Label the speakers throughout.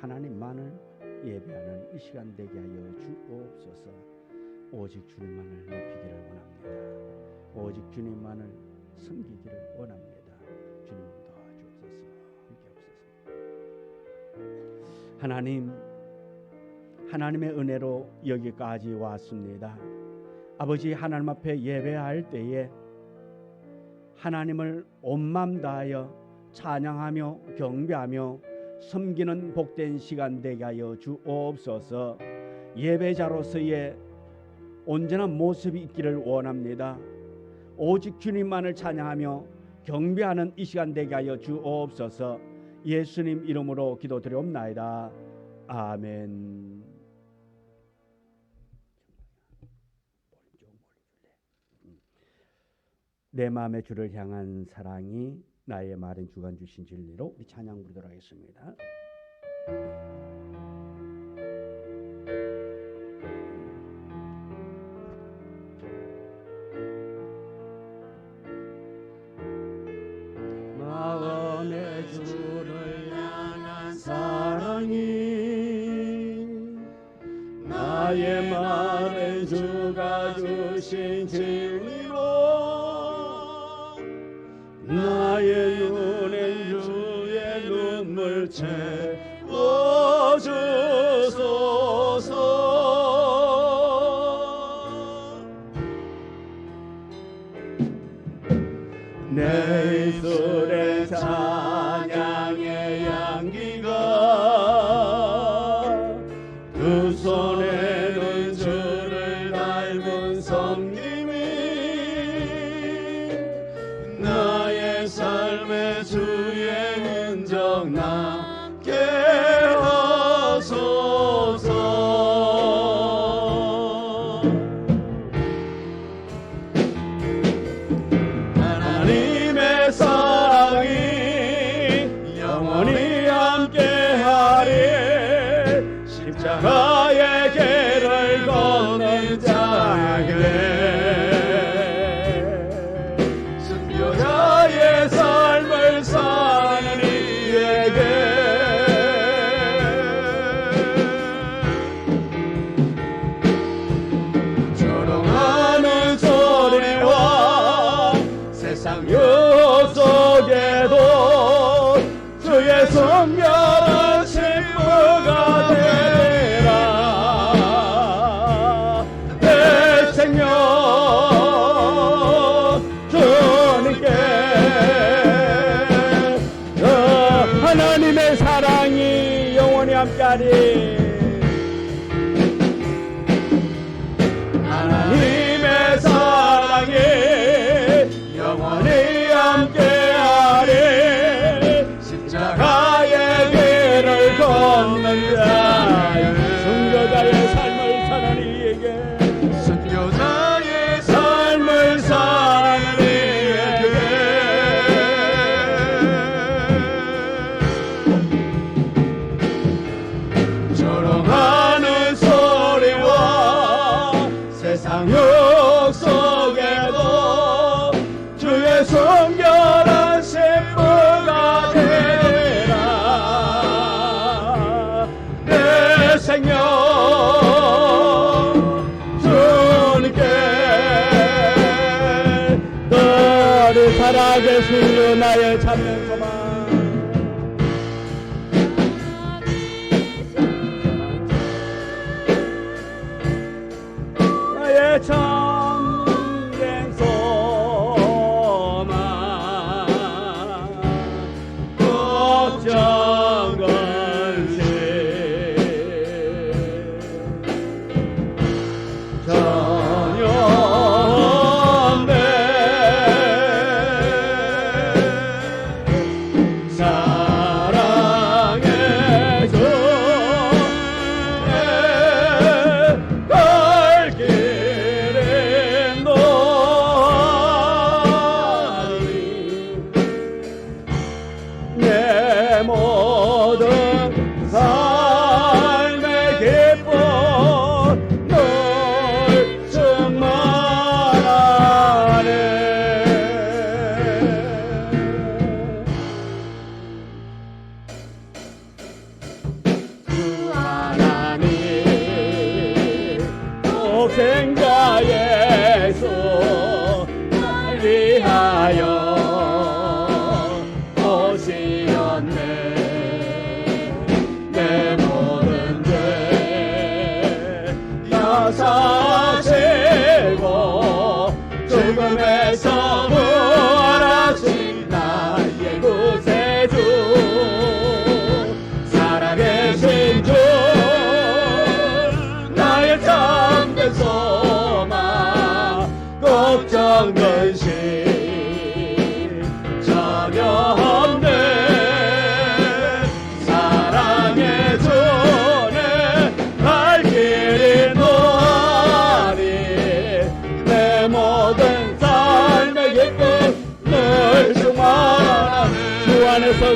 Speaker 1: 하나님만을 예배하는 이 시간 되게 하여 주옵소서. 오직 주님만을 높이기를 원합니다. 오직 주님만을 섬기기를 원합니다. 주님 도와주옵소서. 함께 없소서. 하나님의 은혜로 여기까지 왔습니다. 아버지, 하나님 앞에 예배할 때에 하나님을 온 마음 다하여 찬양하며 경배하며 섬기는 복된 시간 되게 하여 주옵소서. 예배자로서의 온전한 모습이 있기를 원합니다. 오직 주님만을 찬양하며 경배하는 이 시간 되게 하여 주옵소서. 예수님 이름으로 기도드리옵나이다. 아멘. 내 마음의 주를 향한 사랑이 나의 말은 주간 주신 진리로 우리 찬양 부르도록 하겠습니다. 마음의 주를 향한 사랑이 나의 말은 주가 주신 진리로 나의 눈엔 주의 눈물 채워주소서. 내 입술에 찬양의 향기가 두 손에는 주를 닮은 섬김이 나의 삶의 주의 흔적 남게 하소서. 하나님의 사랑이 영원히 함께하리. 십자가의 길을 걷는 자에게 순교자의 삶을 사는 이에게 조롱하는 소리와 세상 유혹 속에도 주의 성결한 신부가 되라. 내 생명 주님께 하나님의 사랑이 영원히 함께하리. 하나님의 사랑이 영원히 함께하리. 십자가의 길을 걷는 자 순교자의 삶을 사는 이에게 순교자의 삶을 사는 이에게 조롱하는 소리와 세상 욕 속에도 주의 성결한 신부가 되라. 내 생명 주님께 너를 살아계시려 나의 참된 소망. 나의 참된 소망 걱정 근심 전혀 없네. 사랑의 주의 갈 길은 너하니 내 모든 삶의 기쁨 널 충만하네.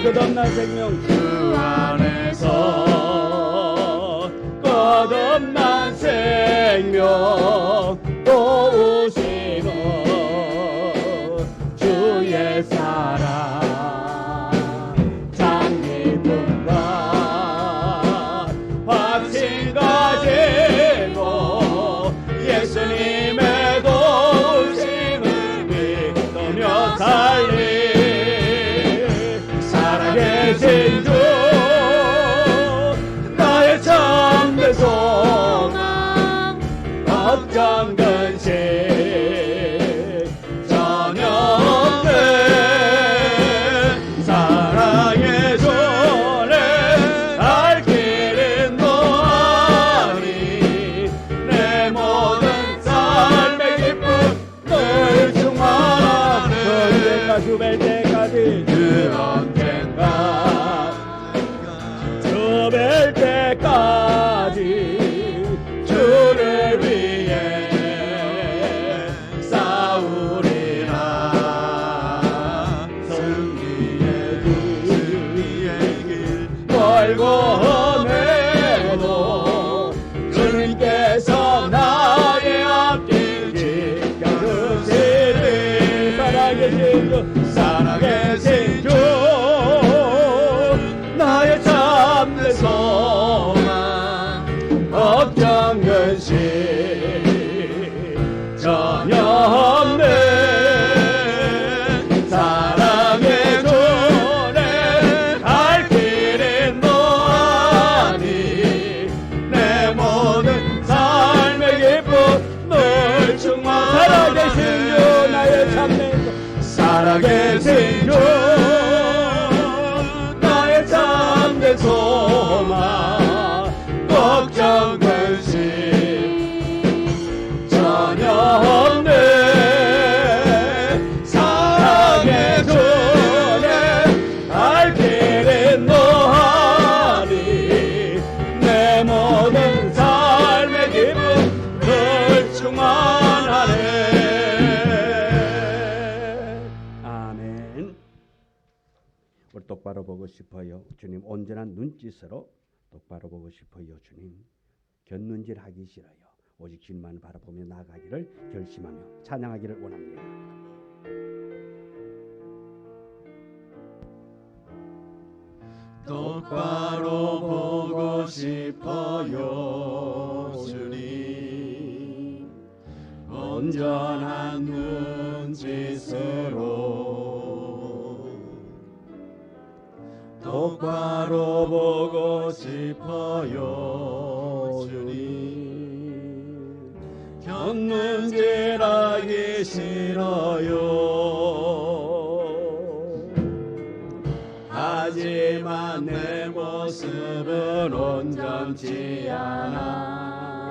Speaker 1: 끝없는 생명
Speaker 2: 주 안에서
Speaker 1: 끝없는 생명 도우시는 주의 사랑 장기쁨과 확신 가지고 예수님의 도우심을 믿으며 살리 살아계신 주 나의 참된 소망 걱정 근심 전혀 없네 사랑의 손에 갈 길은 너아니 내 모든 삶의 기쁨 늘 충만하네 언젠가 주뵐 때까지 그 언젠가 주뵐 때까지 주를 위해 싸우리라 승리의 길 멀고 험해도 주님께서 나의 앞길 지켜주시리 살아계신 주 살아계신 주 나의 참된 소망 걱정 근심 전혀 없네 사랑의 손에 갈 길은 너아니 내 모든 삶의 기쁨 늘 충만 살아계신 주 나의 참된 살아계신 주 나의 참된 소망 걱정 근심 전혀 없네 사랑의 손에 갈 길은 너하니 내 모든 삶의 기쁨 늘 충만하네 아멘. 우리 똑바로 보고 싶어요 주님 온전한 눈짓으로 똑바로 보고 싶어요 주님 곁눈질 하기 싫어요 오직 주님만 바라보며 나아가기를 결심하며 찬양하기를 원합니다.
Speaker 2: 똑바로 보고 싶어요 주님 온전한 눈짓으로 똑바로 보고 싶어요 주님 곁눈질하기 싫어요 하지만 내 모습은 온전치 않아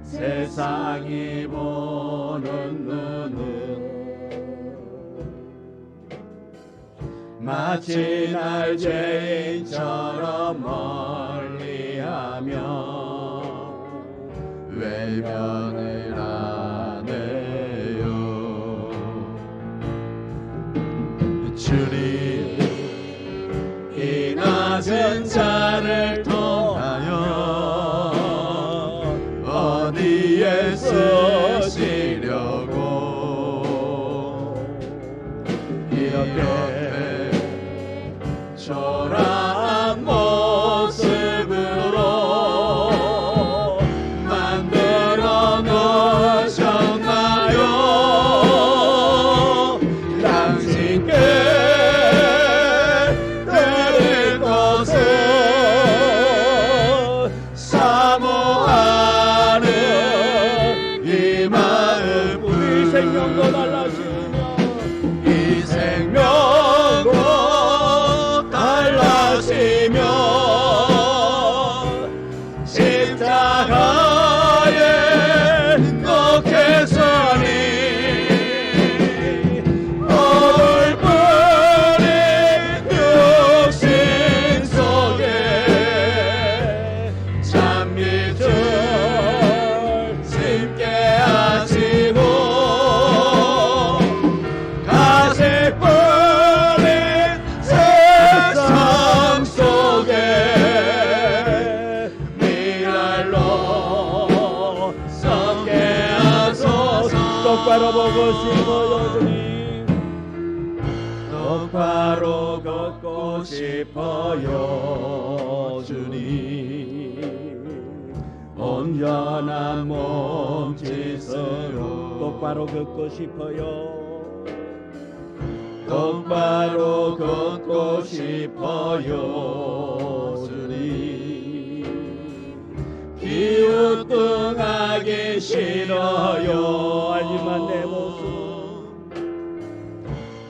Speaker 2: 세상이 보는 눈은 마치 날 죄인처럼 멀리하며 외면을 하네요 주님 이 낮은 자를 통하여 어디에 쓰시려고 이렇게 초라한 모습으로 만들어 놓으셨나요 당신께 드릴 것은 사모하는 이 마음 우리 생명도 달라지며 이 생명도 달라
Speaker 1: 싶어요 주님.
Speaker 2: 똑바로 걷고 싶어요 주님. 온전한 몸짓으로
Speaker 1: 똑바로 걷고 싶어요.
Speaker 2: 똑바로 걷고 싶어요 주님. 기우뚱하기 싫어요.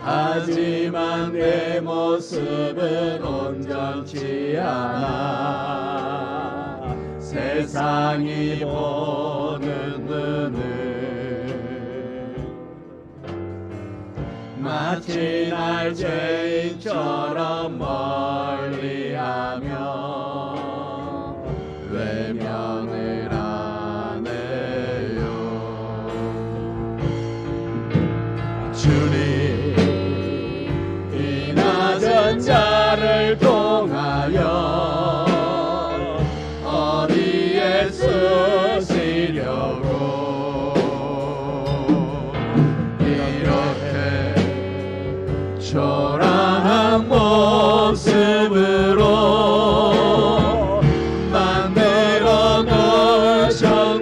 Speaker 2: 하지만 내 모습은 온전치 않아. 세상이 보는 눈은 마치 날 죄인처럼 멀리하며 외면을 하네요. 주님, 이 낮은 자를 통하여 어디에 쓰시려고 이렇게 초라한 모습으로 만들어 놓으셨나요?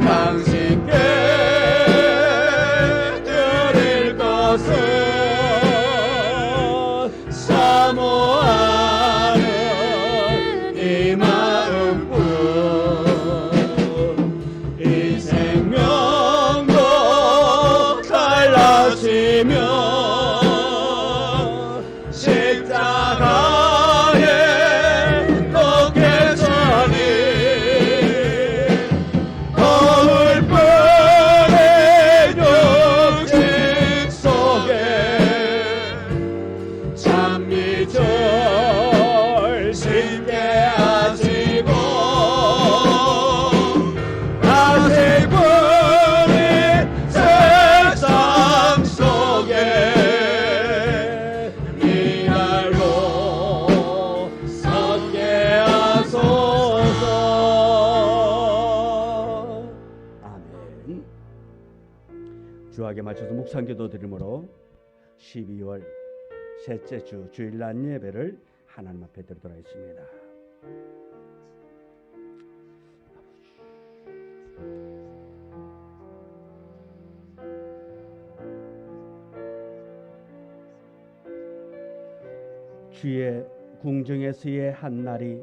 Speaker 2: 당신께 드릴 것은 사모하는 이 마음뿐. 이 생명도 갈라지며 십자가에 못 깨서니 거울뿐의 육식 속에 찬미절 심게 하시고 아직 우리 세상 속에 미랄로 섰게 하소서.
Speaker 1: 아멘. 주하게 맞춰서 묵상기도 드리므로 12월 셋째 주 주일날 예배를 하나님 앞에 드리도록 하겠습니다. 주의 궁정에서의 한날이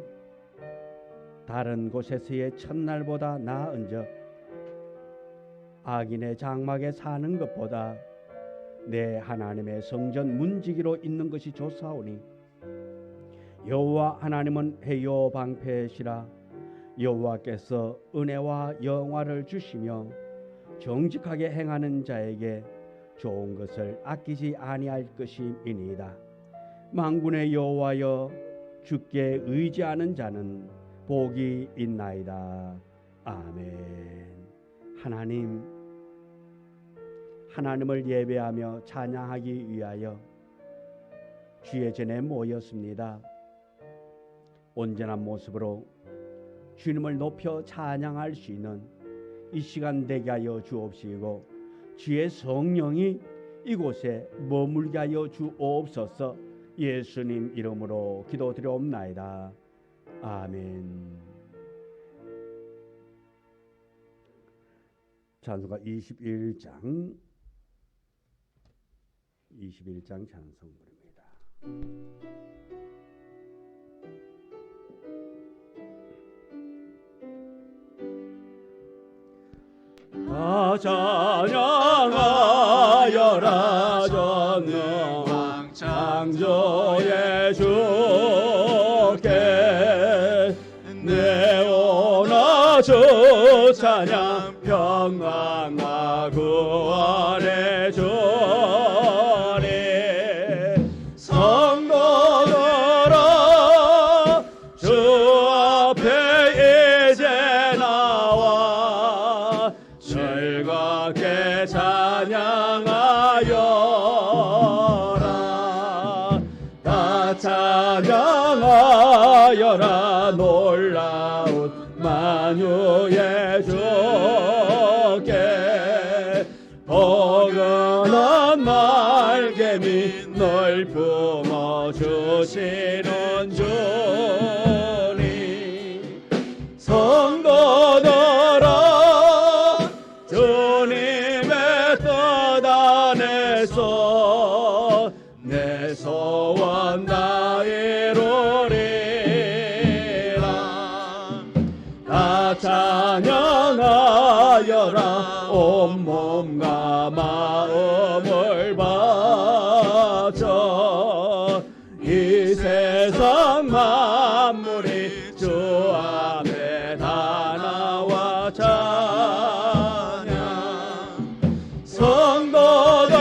Speaker 1: 다른 곳에서의 첫날보다 나은즉 악인의 장막에 사는 것보다 내 하나님의 성전 문지기로 있는 것이 좋사오니 여호와 하나님은 해요 방패시라. 여호와께서 은혜와 영화를 주시며 정직하게 행하는 자에게 좋은 것을 아끼지 아니할 것임이니이다. 만군의 여호와여, 주께 의지하는 자는 복이 있나이다. 아멘. 하나님을 예배하며 찬양하기 위하여 주의 전에 모였습니다. 온전한 모습으로 주님을 높여 찬양할 수 있는 이 시간 되게 하여 주옵시고 주의 성령이 이곳에 머물게 하여 주옵소서. 예수님 이름으로 기도드리옵나이다. 아멘. 찬송가 21장 찬송부입니다.
Speaker 2: 다 찬양하여라 전능왕 창조의 주께 내오나 주 찬양 평강과 구원의 주님 성도들아 주 앞에 이제 나와 즐겁게 찬양하여라. 다 찬양하여라. 놀라운 만유의 주 날개미 널 품어주시는 주님 성도들아 주님의 뜻 안에서 내 소원 다 이루리라 다 찬양하여라 온몸과 마음을 바쳐 이 세상 만물이 주 앞에 다 나와 찬양 성도들아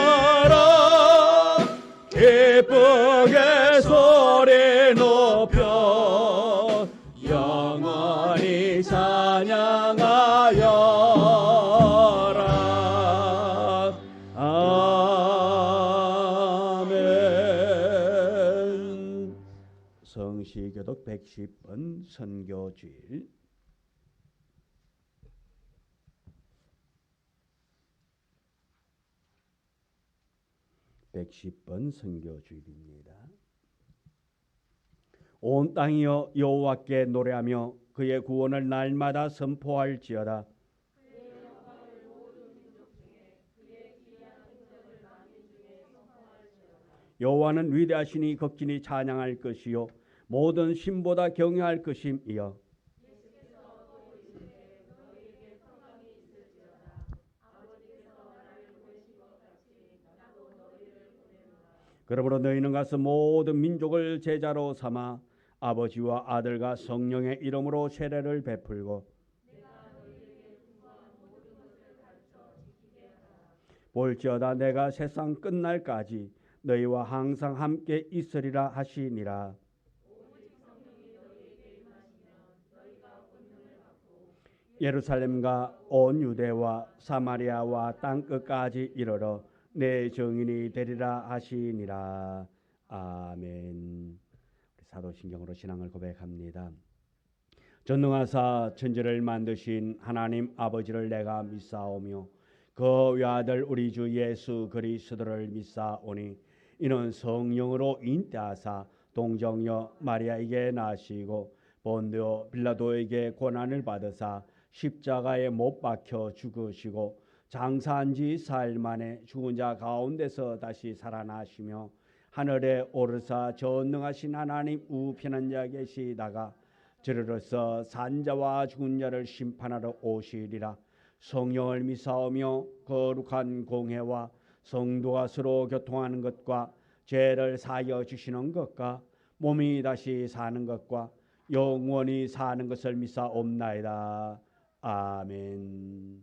Speaker 2: 기쁘게 소리 높여 영원히 찬양하여라 아멘. 성시교독 110번 선교주일 110번 선교주일입니다. 온 땅이여 여호와께 노래하며 그의 구원을 날마다 선포할지어다. 여호와는 위대하시니 극진히 찬양할 것이요 모든 신보다 경외할 것임이여. 그러므로 너희는 가서 모든 민족을 제자로 삼아 아버지와 아들과 성령의 이름으로 세례를 베풀고 볼지어다 내가 세상 끝날까지 너희와 항상 함께 있으리라 하시니라. 예루살렘과 온 유대와 사마리아와 땅 끝까지 이르러 내 증인이 되리라 하시니라. 아멘. 사도신경으로 신앙을 고백합니다. 전능하사 천지를 만드신 하나님 아버지를 내가 믿사오며 그 외아들 우리 주 예수 그리스도를 믿사오니 이는 성령으로 잉태하사 동정녀 마리아에게 나시고 본디오 빌라도에게 고난을 받으사 십자가에 못 박혀 죽으시고 장사한 지 사일 만에 죽은 자 가운데서 다시 살아나시며 하늘에 오르사 전능하신 하나님 우편한 자 계시다가 저리로서 산자와 죽은 자를 심판하러 오시리라. 성령을 믿사오며 거룩한 공회와 성도가 서로 교통하는 것과 죄를 사하여 주시는 것과 몸이 다시 사는 것과 영원히 사는 것을 믿사옵나이다. 아멘.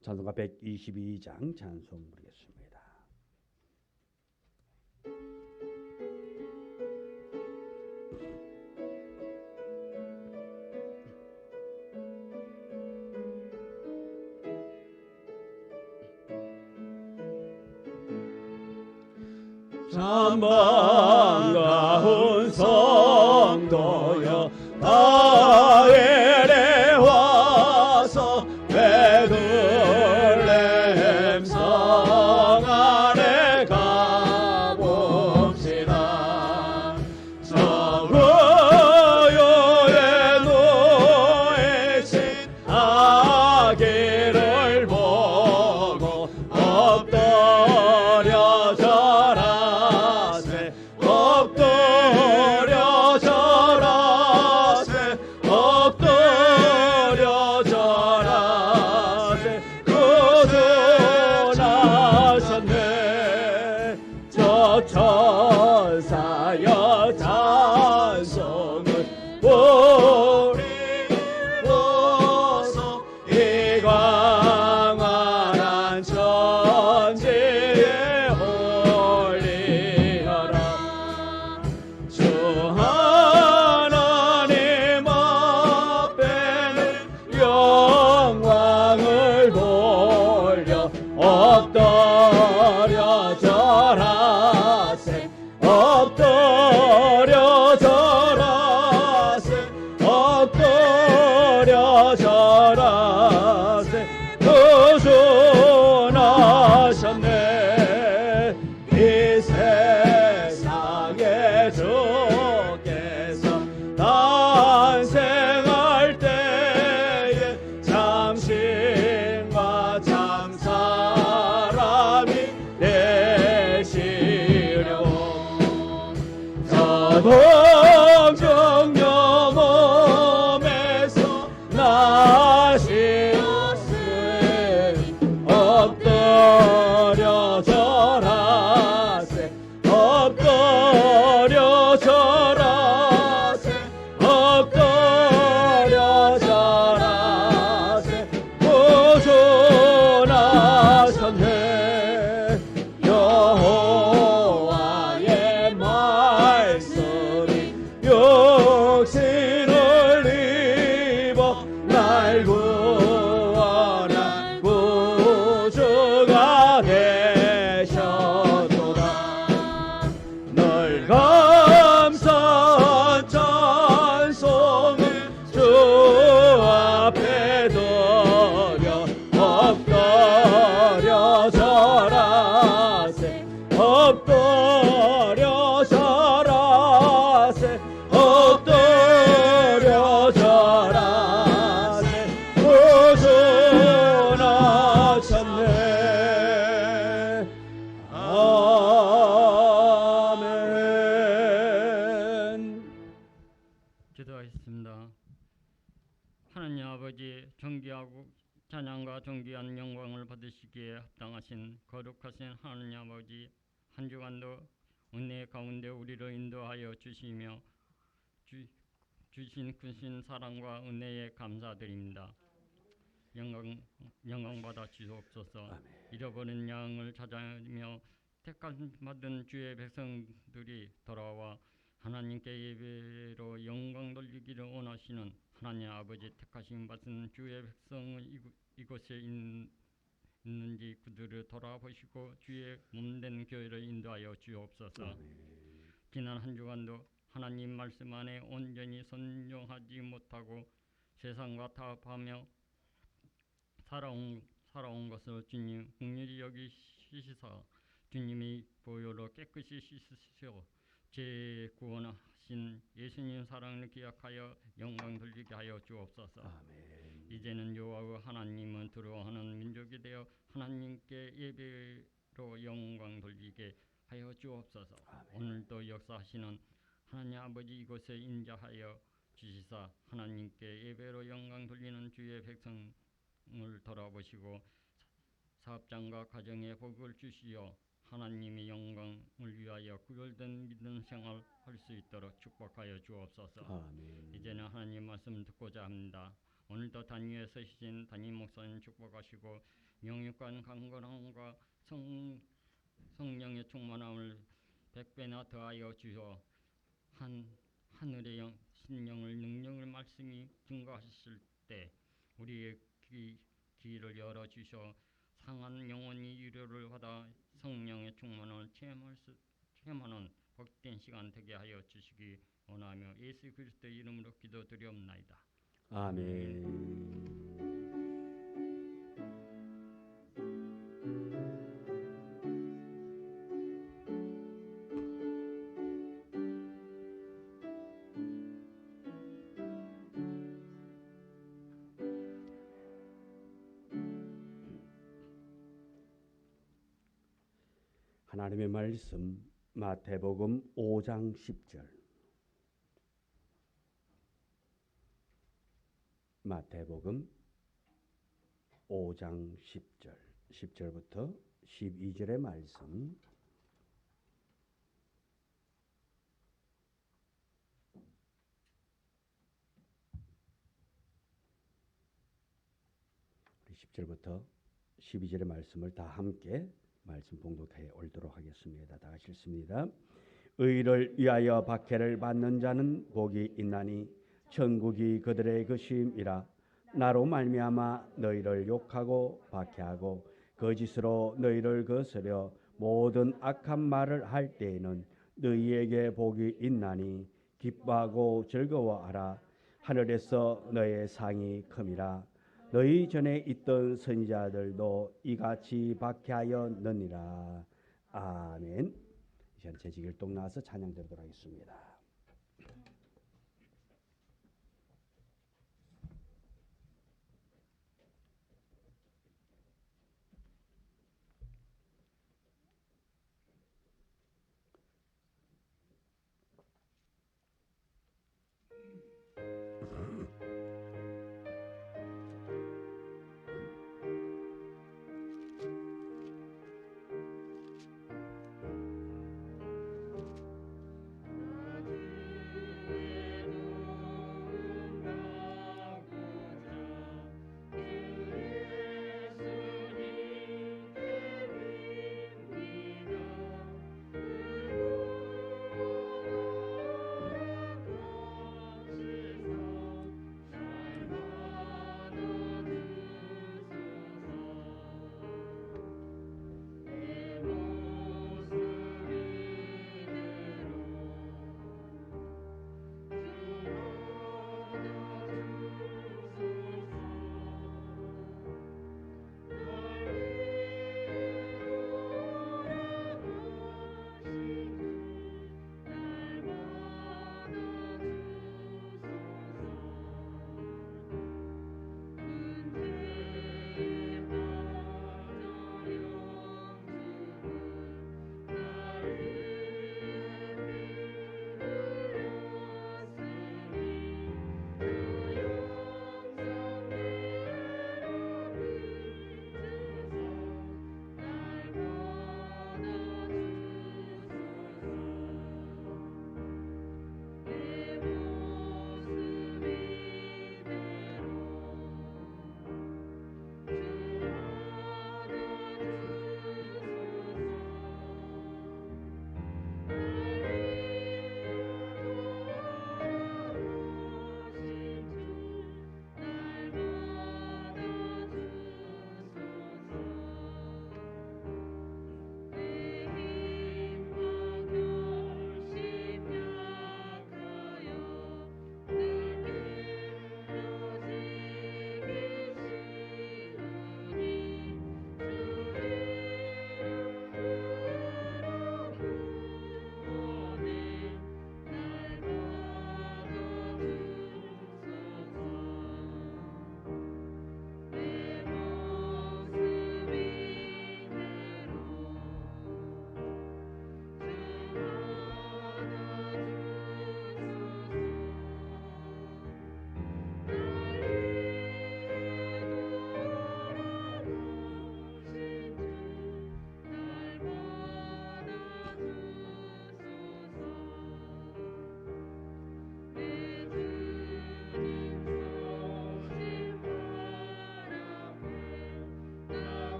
Speaker 2: 찬송가 122장 찬송 부르겠습니다. 참 반가운 성도여 바엘에 와서 베들레헴 성 안에 가봅시다. 서구요에 놓이신 아기를 보고 엎드려 절하세 엎드려 이 세상에 주께서 탄생할 때에 참신과 참 사람이 되시려고 자동정령 몸에서 나시는 엎드려 절하세 엎드려 절하세 엎드려 절하세 구주나셨네 여호와의 말씀이 육신을 입어 날 구원한 구주가 되셨도다 널 감사한 찬송을 주 앞에 드려 엎드려 절하세 엎드려 절하세 엎드려 절하세 구주나 찾네 아멘.
Speaker 3: 기도하겠습니다. 하나님 아버지, 존귀하고 찬양과 존귀한 영광을 받으시기에 합당하신 거룩하신 하나님 아버지, 한 주간도 은혜 가운데 우리를 인도하여 주시며 주신 크신 사랑과 은혜에 감사드립니다. 영광 받아 주옵소서. 잃어버린 양을 찾아며 택함 받은 주의 백성들이 돌아와 하나님께 예배로 영광 돌리기를 원하시는 하나님 아버지, 택하심 받은 주의 백성은 이곳에 있는지 그들을 돌아보시고 주의 몸된 교회를 인도하여 주옵소서. 지난 한 주간도 하나님 말씀 안에 온전히 순종하지 못하고 세상과 타협하며 살아온 것을 주님 긍휼히 여기시사 주님의 보혈로 깨끗이 씻으시오 재구원하신 예수님 사랑을 기억하여 영광 돌리게 하여 주옵소서.
Speaker 1: 아멘.
Speaker 3: 이제는 여호와 하나님은 두려워하는 민족이 되어 하나님께 예배로 영광 돌리게 하여 주옵소서. 오늘도 역사하시는 하나님 아버지, 이곳에 인자하여 주시사 하나님께 예배로 영광 돌리는 주의 백성을 돌아보시고 사업장과 가정에 복을 주시어 하나님의 영광을 위하여 구별된 믿음 생활 할 수 있도록 축복하여 주옵소서.
Speaker 1: 아멘.
Speaker 3: 이제는 하나님 말씀 듣고자 합니다. 오늘도 단위에 서신 담임 목사님 축복하시고 명육관 강건함과 성령의 충만함을 100배나 더하여 주어 하늘의 신령을 능력을 말씀이 증거하실 때 우리의 귀를 열어 주셔 상한 영혼이 유료를 받아 성령의 충만을 체험하는 복된 시간 되게 하여 주시기 원하며 예수 그리스도의 이름으로 기도드리옵나이다.
Speaker 1: 아멘. 하나님의 말씀 마태복음 5장 10절. 마태복음 5장 10절. 10절부터 12절의 말씀. 우리 10절부터 12절의 말씀을 다 함께 말씀 봉독해 옳도록 하겠습니다. 다 같이 읽습니다. 의를 위하여 박해를 받는 자는 복이 있나니 천국이 그들의 것임이라. 나로 말미암아 너희를 욕하고 박해하고 거짓으로 너희를 거스려 모든 악한 말을 할 때에는 너희에게 복이 있나니 기뻐하고 즐거워하라. 하늘에서 너의 상이 큼이라. 너희 전에 있던 선지자들도 이같이 박해하였느니라. 아멘. 이 시간 재직일동 나와서 찬양 드리도록 하겠습니다.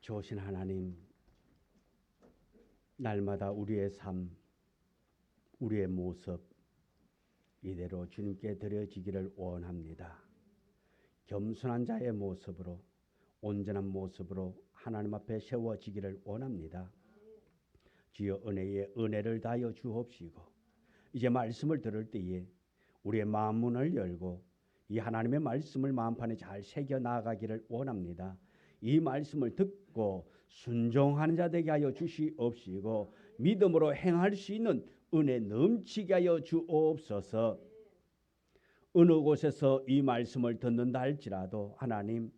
Speaker 2: 좋으신 하나님, 날마다 우리의 삶, 우리의 모습 이대로 주님께 드려지기를 원합니다. 겸손한 자의 모습으로, 온전한 모습으로 하나님 앞에 세워지기를 원합니다. 주여 은혜에 은혜를 다하여 주옵시고, 이제 말씀을 들을 때에 우리의 마음 문을 열고 이 하나님의 말씀을 마음판에 잘 새겨 나가기를 원합니다. 이 말씀을 듣고 순종하는 자 되게 하여 주시옵시고, 믿음으로 행할 수 있는 은혜 넘치게 하여 주옵소서. 어느 곳에서 이 말씀을 듣는다 할지라도 하나님,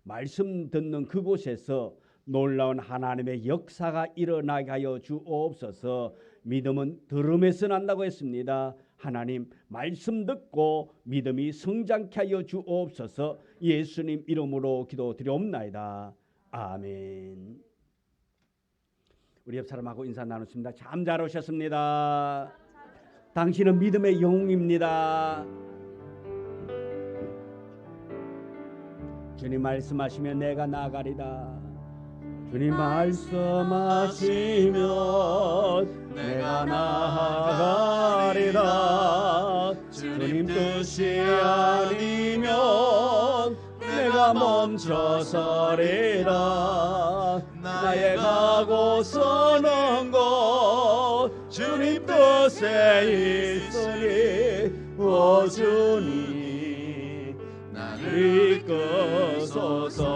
Speaker 2: 말씀 듣는 그곳에서 놀라운 하나님의 역사가 일어나게 하여 주옵소서. 믿음은 들음에서 난다고 했습니다.
Speaker 1: 하나님 말씀 듣고 믿음이 성장케 하여 주옵소서. 예수님 이름으로 기도드리옵나이다. 아멘. 우리 옆 사람하고 인사 나눴습니다. 참 잘 오셨습니다. 당신은 믿음의 영웅입니다. 주님 말씀하시면 내가 나아가리다. 주님 말씀하시면 내가 나아가리다. 주님 뜻이 아니면 내가 멈춰서리다. 나의 가고 서는 곳 주님 뜻에 있으니 오 주님 나를 이끄소서.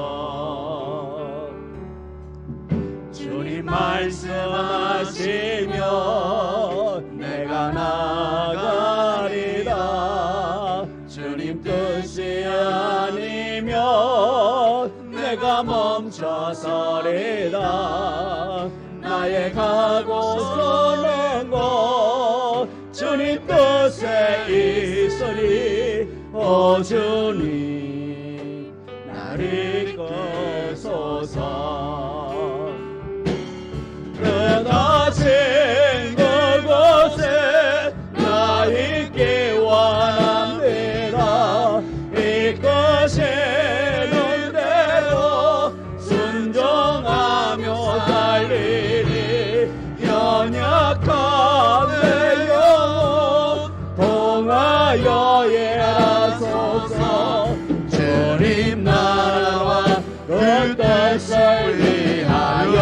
Speaker 1: 주님 말씀하시면 내가 나가리다. 주님 뜻이 아니면 내가 멈춰서리다. 나의 가고 서는 곳 주님 뜻에 있으니 오 주님 나를 이끄소서. 떠나신 그곳에 나 있기 원합니다. 이끄시는 대로 순종하며 달리니 연약한 내 영혼 통하여 일하소서. 주님 나라와 그 뜻을 위하여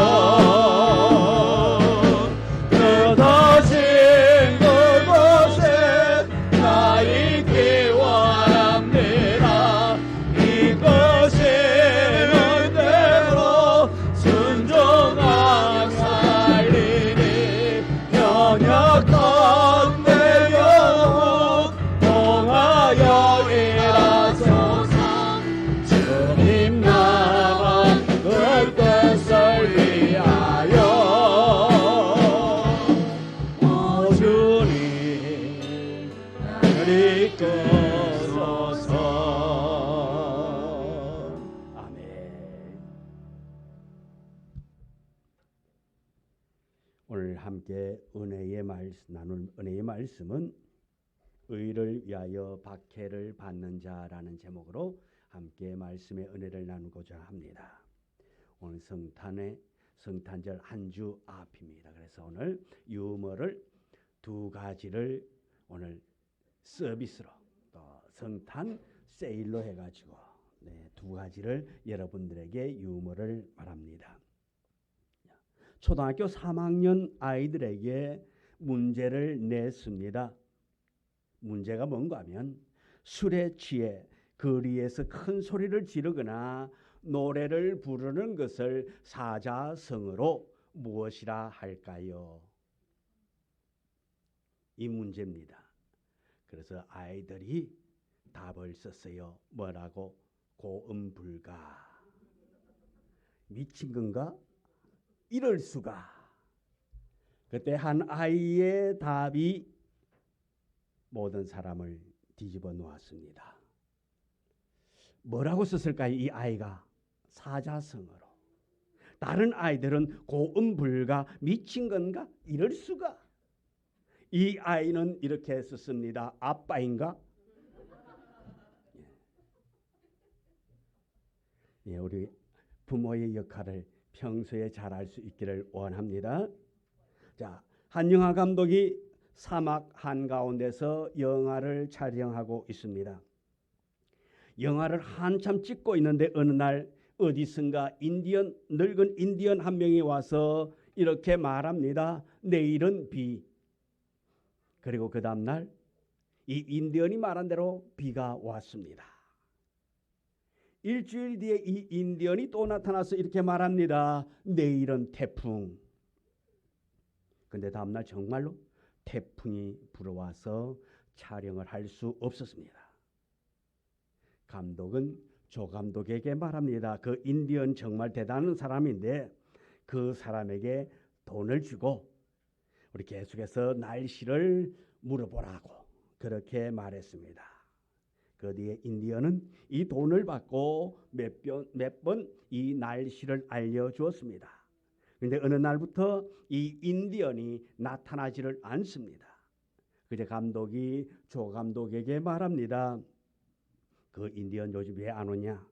Speaker 1: 오늘 함께 나눌 은혜의 말씀은 의를 위하여 박해를 받는 자라는 제목으로 함께 말씀의 은혜를 나누고자 합니다. 오늘 성탄절 한 주 앞입니다. 그래서 오늘 유머를 두 가지를 오늘 서비스로 또 성탄 세일로 해가지고 두 가지를 여러분들에게 유머를 바랍니다. 초등학교 3학년 아이들에게 문제를 냈습니다. 문제가 뭔가 하면 술에 취해 거리에서 큰 소리를 지르거나 노래를 부르는 것을 사자성어로 무엇이라 할까요? 이 문제입니다. 그래서 아이들이 답을 썼어요. 뭐라고? 고음불가. 미친 건가? 이럴 수가. 그때 한 아이의 답이 모든 사람을 뒤집어 놓았습니다. 뭐라고 썼을까요? 이 아이가 사자성어로. 다른 아이들은 고음불가, 미친 건가? 이럴 수가. 이 아이는 이렇게 썼습니다. 아빠인가? 우리 부모의 역할을 평소에 잘할 수 있기를 원합니다. 자, 한영하 감독이 사막 한가운데서 영화를 촬영하고 있습니다. 영화를 한참 찍고 있는데 어느 날 어디선가 늙은 인디언 한 명이 와서 이렇게 말합니다. 내일은 비. 그리고 그 다음 날 이 인디언이 말한 대로 비가 왔습니다. 일주일 뒤에 이 인디언이 또 나타나서 이렇게 말합니다. 내일은 태풍. 근데 다음 날 정말로 태풍이 불어와서 촬영을 할 수 없었습니다. 감독은 조 감독에게 말합니다. 그 인디언 정말 대단한 사람인데 그 사람에게 돈을 주고 우리 계속해서 날씨를 물어보라고 그렇게 말했습니다. 그 뒤에 인디언은 이 돈을 받고 몇 번 이 날씨를 알려주었습니다. 그런데 어느 날부터 이 인디언이 나타나지를 않습니다. 그제 감독이 조 감독에게 말합니다. 그 인디언 요즘 왜 안 오냐?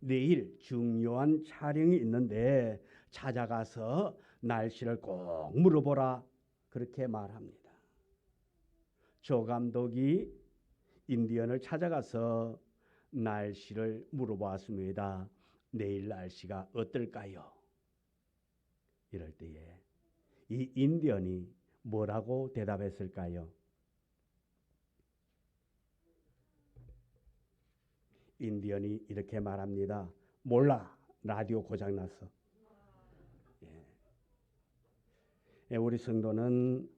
Speaker 1: 내일 중요한 촬영이 있는데 찾아가서 날씨를 꼭 물어보라. 그렇게 말합니다. 조 감독이 인디언을 찾아가서 날씨를 물어보았습니다. 내일 날씨가 어떨까요? 이럴 때에 이 인디언이 뭐라고 대답했을까요? 인디언이 이렇게 말합니다. 몰라. 라디오 고장났어. 우리 성도는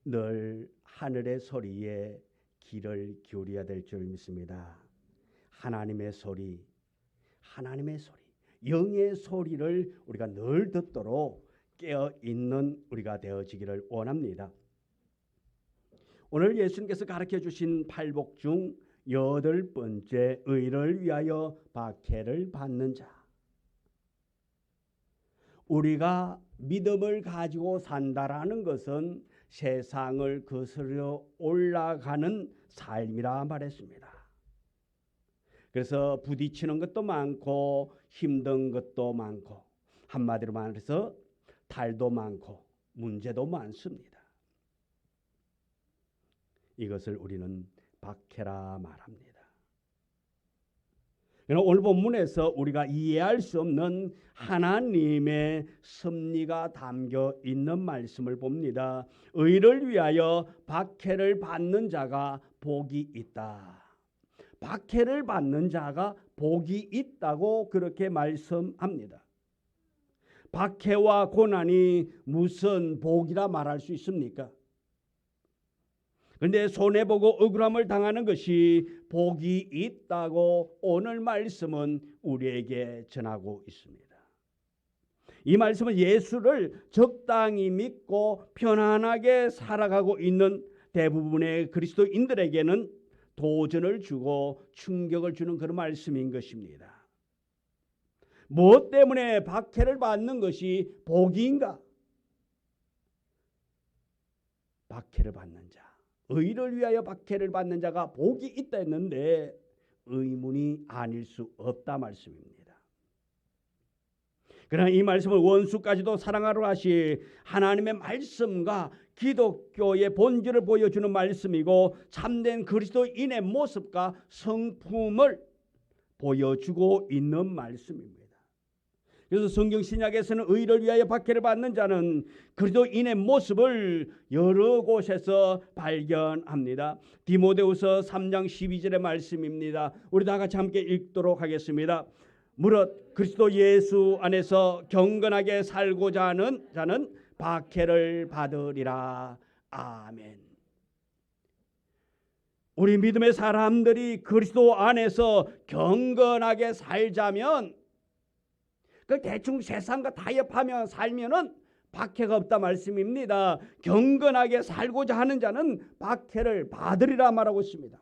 Speaker 1: 늘 하늘의 소리에 귀를 기울여야 될 줄 믿습니다. 하나님의 소리, 영의 소리를 우리가 늘 듣도록 깨어있는 우리가 되어지기를 원합니다. 오늘 예수님께서 가르쳐 주신 팔복 중 8번째 의를 위하여 박해를 받는 자. 우리가 믿음을 가지고 산다라는 것은 세상을 거스르러 올라가는 삶이라 말했습니다. 그래서 부딪히는 것도 많고 힘든 것도 많고 한마디로 말해서 탈도 많고 문제도 많습니다. 이것을 우리는 박해라 말합니다. 오늘 본문에서 우리가 이해할 수 없는 하나님의 섭리가 담겨 있는 말씀을 봅니다. 의를 위하여 박해를 받는 자가 복이 있다. 박해를 받는 자가 복이 있다고 그렇게 말씀합니다. 박해와 고난이 무슨 복이라 말할 수 있습니까? 그런데 손해보고 억울함을 당하는 것이 복이 있다고 오늘 말씀은 우리에게 전하고 있습니다. 이 말씀은 예수를 적당히 믿고 편안하게 살아가고 있는 대부분의 그리스도인들에게는 도전을 주고 충격을 주는 그런 말씀인 것입니다. 무엇 때문에 박해를 받는 것이 복인가? 박해를 받는 자, 의를 위하여 박해를 받는 자가 복이 있다 했는데 의문이 아닐 수 없다 말씀입니다. 그러나 이 말씀을 원수까지도 사랑하러 하시 하나님의 말씀과 기독교의 본질을 보여주는 말씀이고 참된 그리스도인의 모습과 성품을 보여주고 있는 말씀입니다. 그래서 성경 신약에서는 의를 위하여 박해를 받는 자는 그리스도인의 모습을 여러 곳에서 발견합니다. 디모데후서 3장 12절의 말씀입니다. 우리 다 같이 함께 읽도록 하겠습니다. 무릇 그리스도 예수 안에서 경건하게 살고자 하는 자는 박해를 받으리라. 아멘. 우리 믿음의 사람들이 그리스도 안에서 경건하게 살자면 그 대충 세상과 타협하며 살면은 박해가 없다 말씀입니다. 경건하게 살고자 하는 자는 박해를 받으리라 말하고 있습니다.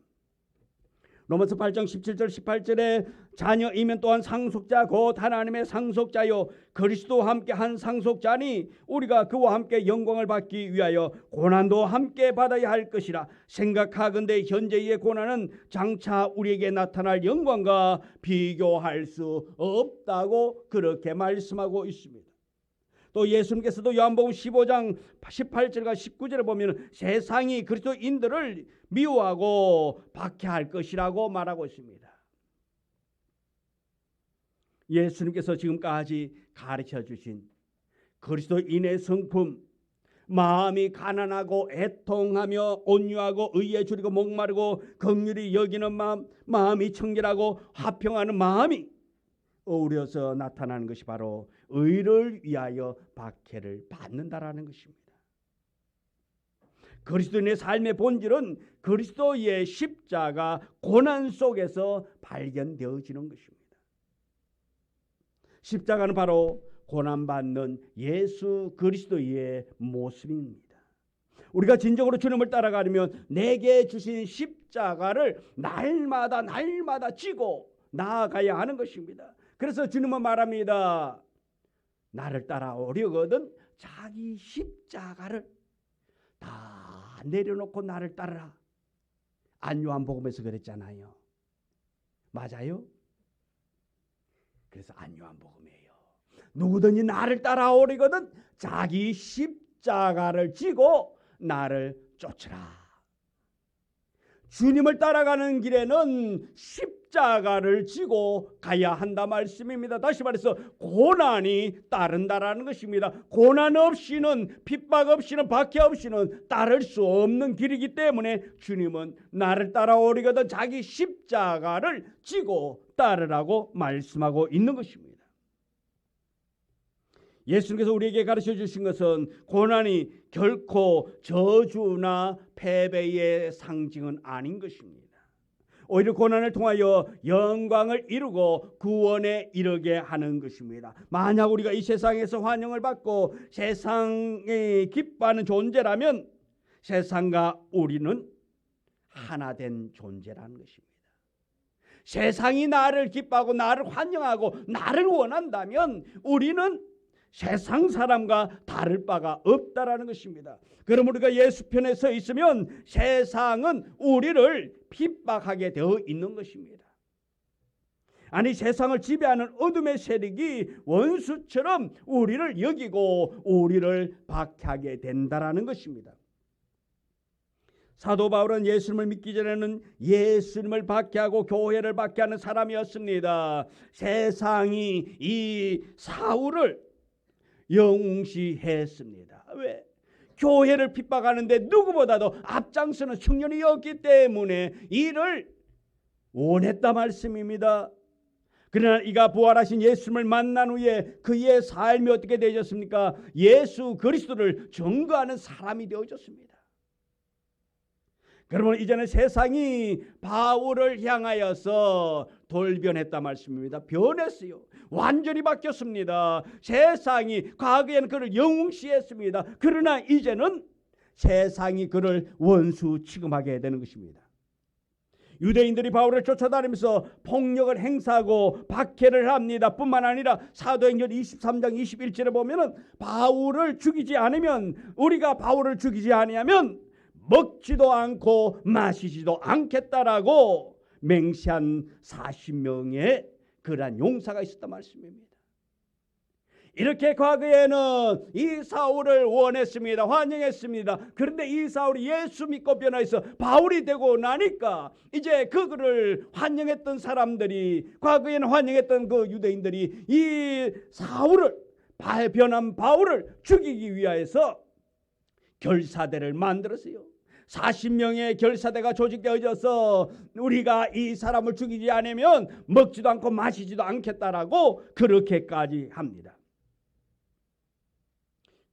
Speaker 1: 로마서 8장 17절 18절에 자녀이면 또한 상속자 곧 하나님의 상속자요 그리스도와 함께 한 상속자니 우리가 그와 함께 영광을 받기 위하여 고난도 함께 받아야 할 것이라 생각하건대 현재의 고난은 장차 우리에게 나타날 영광과 비교할 수 없다고 그렇게 말씀하고 있습니다. 또 예수님께서도 요한복음 15장 18절과 19절에 보면 세상이 그리스도인들을 미워하고 박해할 것이라고 말하고 있습니다. 예수님께서 지금까지 가르쳐 주신 그리스도인의 성품, 마음이 가난하고 애통하며 온유하고 의에 줄이고 목마르고 긍휼히 여기는 마음, 마음이 청결하고 화평하는 마음이 어우러서 나타나는 것이 바로 의를 위하여 박해를 받는다라는 것입니다. 그리스도인의 삶의 본질은 그리스도의 십자가 고난 속에서 발견되어지는 것입니다. 십자가는 바로 고난받는 예수 그리스도의 모습입니다. 우리가 진정으로 주님을 따라가려면 내게 주신 십자가를 날마다 지고 나아가야 하는 것입니다. 그래서 주님은 말합니다. 나를 따라오려거든 자기 십자가를 다 내려놓고 나를 따르라. 안 요한복음에서 그랬잖아요. 맞아요? 그래서 안 요한복음이에요. 누구든지 나를 따라오려거든 자기 십자가를 지고 나를 쫓으라. 주님을 따라가는 길에는 십자가를 지고 가야 한다 말씀입니다. 다시 말해서 고난이 따른다라는 것입니다. 고난 없이는, 핍박 없이는, 박해 없이는 따를 수 없는 길이기 때문에 주님은 나를 따라오려거든 자기 십자가를 지고 따르라고 말씀하고 있는 것입니다. 예수님께서 우리에게 가르쳐 주신 것은 고난이 결코 저주나 패배의 상징은 아닌 것입니다. 오히려 고난을 통하여 영광을 이루고 구원에 이르게 하는 것입니다. 만약 우리가 이 세상에서 환영을 받고 세상에 기뻐하는 존재라면 세상과 우리는 하나 된 존재라는 것입니다. 세상이 나를 기뻐하고 나를 환영하고 나를 원한다면 우리는 세상 사람과 다를 바가 없다라는 것입니다. 그럼 우리가 예수 편에 서 있으면 세상은 우리를 핍박하게 되어 있는 것입니다. 아니 세상을 지배하는 어둠의 세력이 원수처럼 우리를 여기고 우리를 박해하게 된다라는 것입니다. 사도 바울은 예수님을 믿기 전에는 예수님을 박해하고 교회를 박해하는 사람이었습니다. 세상이 이 사울을 영웅시했습니다. 왜? 교회를 핍박하는데 누구보다도 앞장서는 청년이었기 때문에 이를 원했다 말씀입니다. 그러나 이가 부활하신 예수님을 만난 후에 그의 삶이 어떻게 되어졌습니까? 예수 그리스도를 증거하는 사람이 되어졌습니다. 그러면 이제는 세상이 바울을 향하여서 돌변했다 말씀입니다. 변했어요. 완전히 바뀌었습니다. 세상이 과거에는 그를 영웅시했습니다. 그러나 이제는 세상이 그를 원수 취급하게 되는 것입니다. 유대인들이 바울을 쫓아다니면서 폭력을 행사하고 박해를 합니다. 뿐만 아니라 사도행전 23장 21절에 보면은 바울을 죽이지 않으면, 우리가 바울을 죽이지 아니하면 먹지도 않고 마시지도 않겠다라고 맹세한 40명의 그러한 용사가 있었단 말씀입니다. 이렇게 과거에는 이 사울을 원했습니다. 환영했습니다. 그런데 이 사울이 예수 믿고 변화해서 바울이 되고 나니까 이제 그를 환영했던 사람들이, 과거에는 환영했던 그 유대인들이 이 사울을, 변한 바울을 죽이기 위하여서 결사대를 만들었어요. 40명의 결사대가 조직되어져서 우리가 이 사람을 죽이지 않으면 먹지도 않고 마시지도 않겠다라고 그렇게까지 합니다.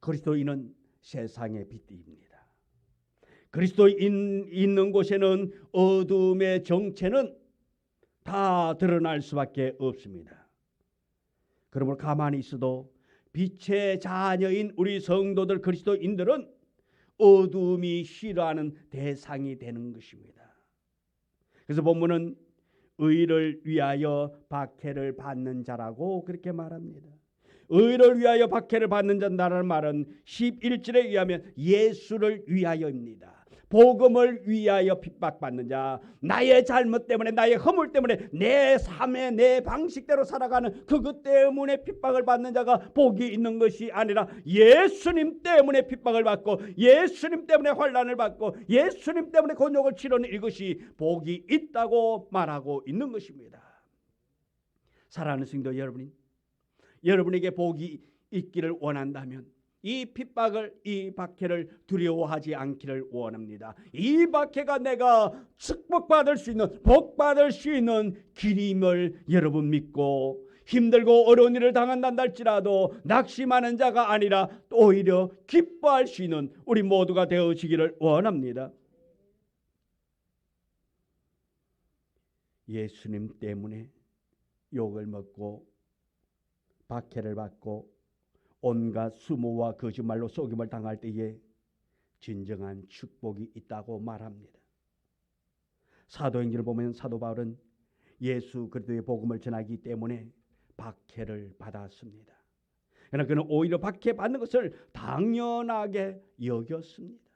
Speaker 1: 그리스도인은 세상의 빛입니다. 그리스도인 있는 곳에는 어둠의 정체는 다 드러날 수밖에 없습니다. 그러므로 가만히 있어도 빛의 자녀인 우리 성도들 그리스도인들은 어둠이 싫어하는 대상이 되는 것입니다. 그래서 본문은 의를 위하여 박해를 받는 자라고 그렇게 말합니다. 의를 위하여 박해를 받는 자라는 말은 11절에 의하면 예수를 위하여입니다. 복음을 위하여 핍박받는 자, 나의 잘못 때문에, 나의 허물 때문에, 내 삶의 내 방식대로 살아가는 그것 때문에 핍박을 받는 자가 복이 있는 것이 아니라 예수님 때문에 핍박을 받고 예수님 때문에 환난을 받고 예수님 때문에 곤욕을 치르는 이것이 복이 있다고 말하고 있는 것입니다. 사랑하는 성도 여러분, 여러분에게 복이 있기를 원한다면 이 핍박을, 이 박해를 두려워하지 않기를 원합니다. 이 박해가 내가 축복받을 수 있는, 복받을 수 있는 길임을 여러분 믿고 힘들고 어려운 일을 당한다 할지라도 낙심하는 자가 아니라 오히려 기뻐할 수 있는 우리 모두가 되어지기를 원합니다. 예수님 때문에 욕을 먹고 박해를 받고 온갖 수모와 거짓말로 속임을 당할 때에 진정한 축복이 있다고 말합니다. 사도행전을 보면 사도 바울은 예수 그리스도의 복음을 전하기 때문에 박해를 받았습니다. 그러나 그는 오히려 박해받는 것을 당연하게 여겼습니다.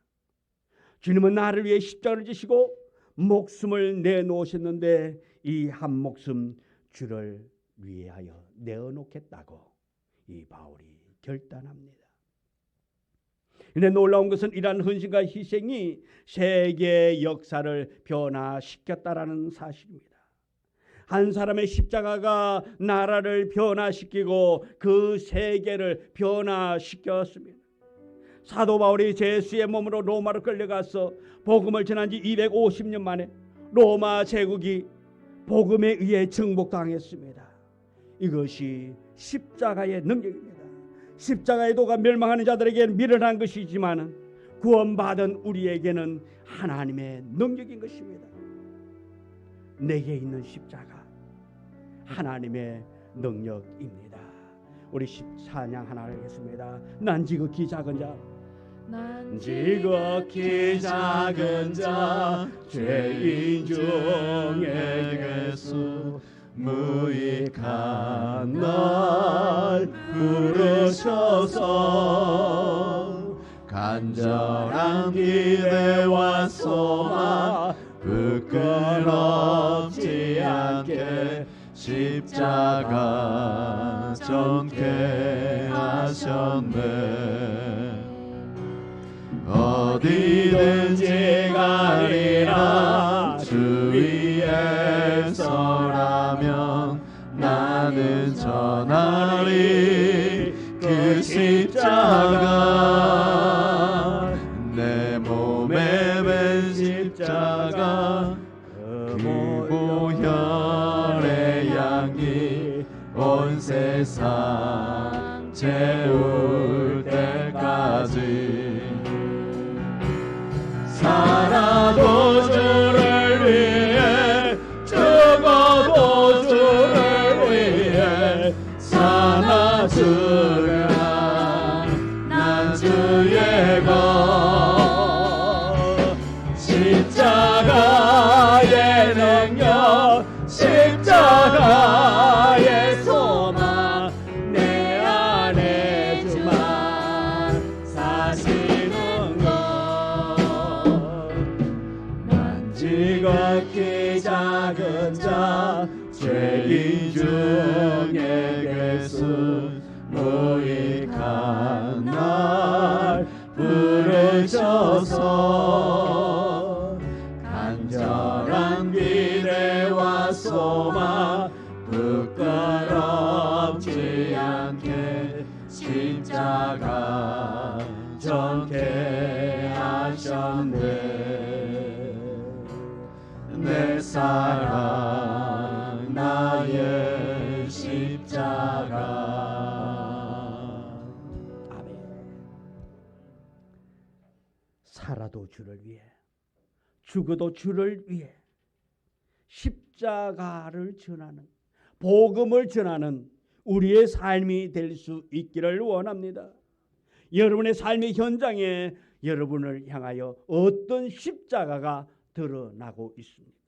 Speaker 1: 주님은 나를 위해 십자가를 지시고 목숨을 내놓으셨는데 이 한 목숨 주를 위하여 내어놓겠다고 이 바울이 결단합니다. 근데 놀라운 것은 이러한 헌신과 희생이 세계의 역사를 변화시켰다라는 사실입니다. 한 사람의 십자가가 나라를 변화시키고 그 세계를 변화시켰습니다. 사도 바울이 제수의 몸으로 로마로 끌려가서 복음을 전한 지 250년 만에 로마 제국이 복음에 의해 정복당했습니다. 이것이 십자가의 능력입니다. 십자가의 도가 멸망하는 자들에게는 미련한 것이지만 구원받은 우리에게는 하나님의 능력인 것입니다. 내게 있는 십자가 하나님의 능력입니다. 우리 찬양 하나 하겠습니다. 난 지극히 작은 자,
Speaker 4: 난
Speaker 1: 지극히 작은 자, 죄인 중에게서 무익한 날 부르셔서 간절한 기대와 소망 부끄럽지 않게 십자가 전케 하셨네. 어디든지 가리라 주 위에 서라면 나는 전하리 그 십자가 내 몸에 맨 십자가 그 보혈의 향기 온 세상 채울 때까지 살아도 주를 위해 죽어도 주를 위해 사나 주라 난 주의 것 십자가의 능력 십자가의 소망 내 안에 주만 사시는 것 지극히 작은 자 죄인 중에게서 무익한 날 부르셔서 간절한 기대와 소망 부끄럽지 않게 십자가 전케 하셨네. 내 사랑 나의 십자가. 아멘. 살아도 주를 위해 죽어도 주를 위해 십자가를 전하는 복음을 전하는 우리의 삶이 될 수 있기를 원합니다. 여러분의 삶의 현장에 여러분을 향하여 어떤 십자가가 드러나고 있습니까?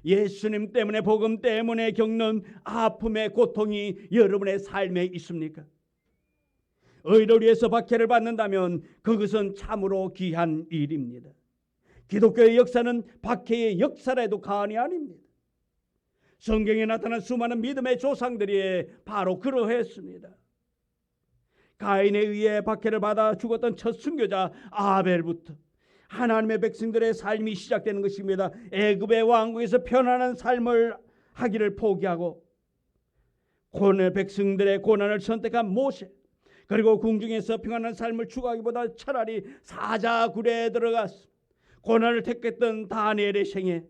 Speaker 1: 예수님 때문에 복음 때문에 겪는 아픔의 고통이 여러분의 삶에 있습니까? 의를 위해서 박해를 받는다면 그것은 참으로 귀한 일입니다. 기독교의 역사는 박해의 역사라도 과언이 아닙니다. 성경에 나타난 수많은 믿음의 조상들이 바로 그러했습니다. 가인에 의해 박해를 받아 죽었던 첫 순교자 아벨부터 하나님의 백성들의 삶이 시작되는 것입니다. 애굽의 왕국에서 편안한 삶을 하기를 포기하고 백성들의 고난을 선택한 모세, 그리고 궁중에서 평안한 삶을 추구하기보다 차라리 사자굴에 들어가서 고난을 택했던 다니엘의 생애,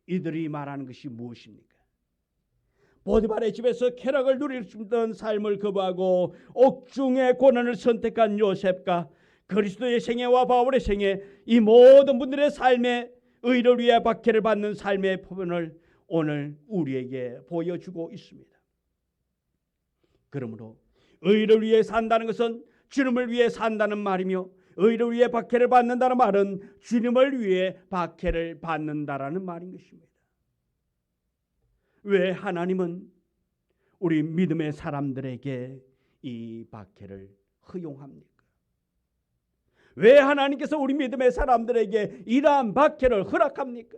Speaker 1: 이들이 말하는 것이 무엇입니까? 보디발의 집에서 쾌락을 누릴 수 있던 삶을 거부하고 옥중의 고난을 선택한 요셉과 그리스도의 생애와 바울의 생애, 이 모든 분들의 삶에 의를 위해 박해를 받는 삶의 표본을 오늘 우리에게 보여주고 있습니다. 그러므로 의를 위해 산다는 것은 주님을 위해 산다는 말이며 의를 위해 박해를 받는다는 말은 주님을 위해 박해를 받는다라는 말인 것입니다. 왜 하나님은 우리 믿음의 사람들에게 이 박해를 허용합니까? 왜 하나님께서 우리 믿음의 사람들에게 이러한 박해를 허락합니까?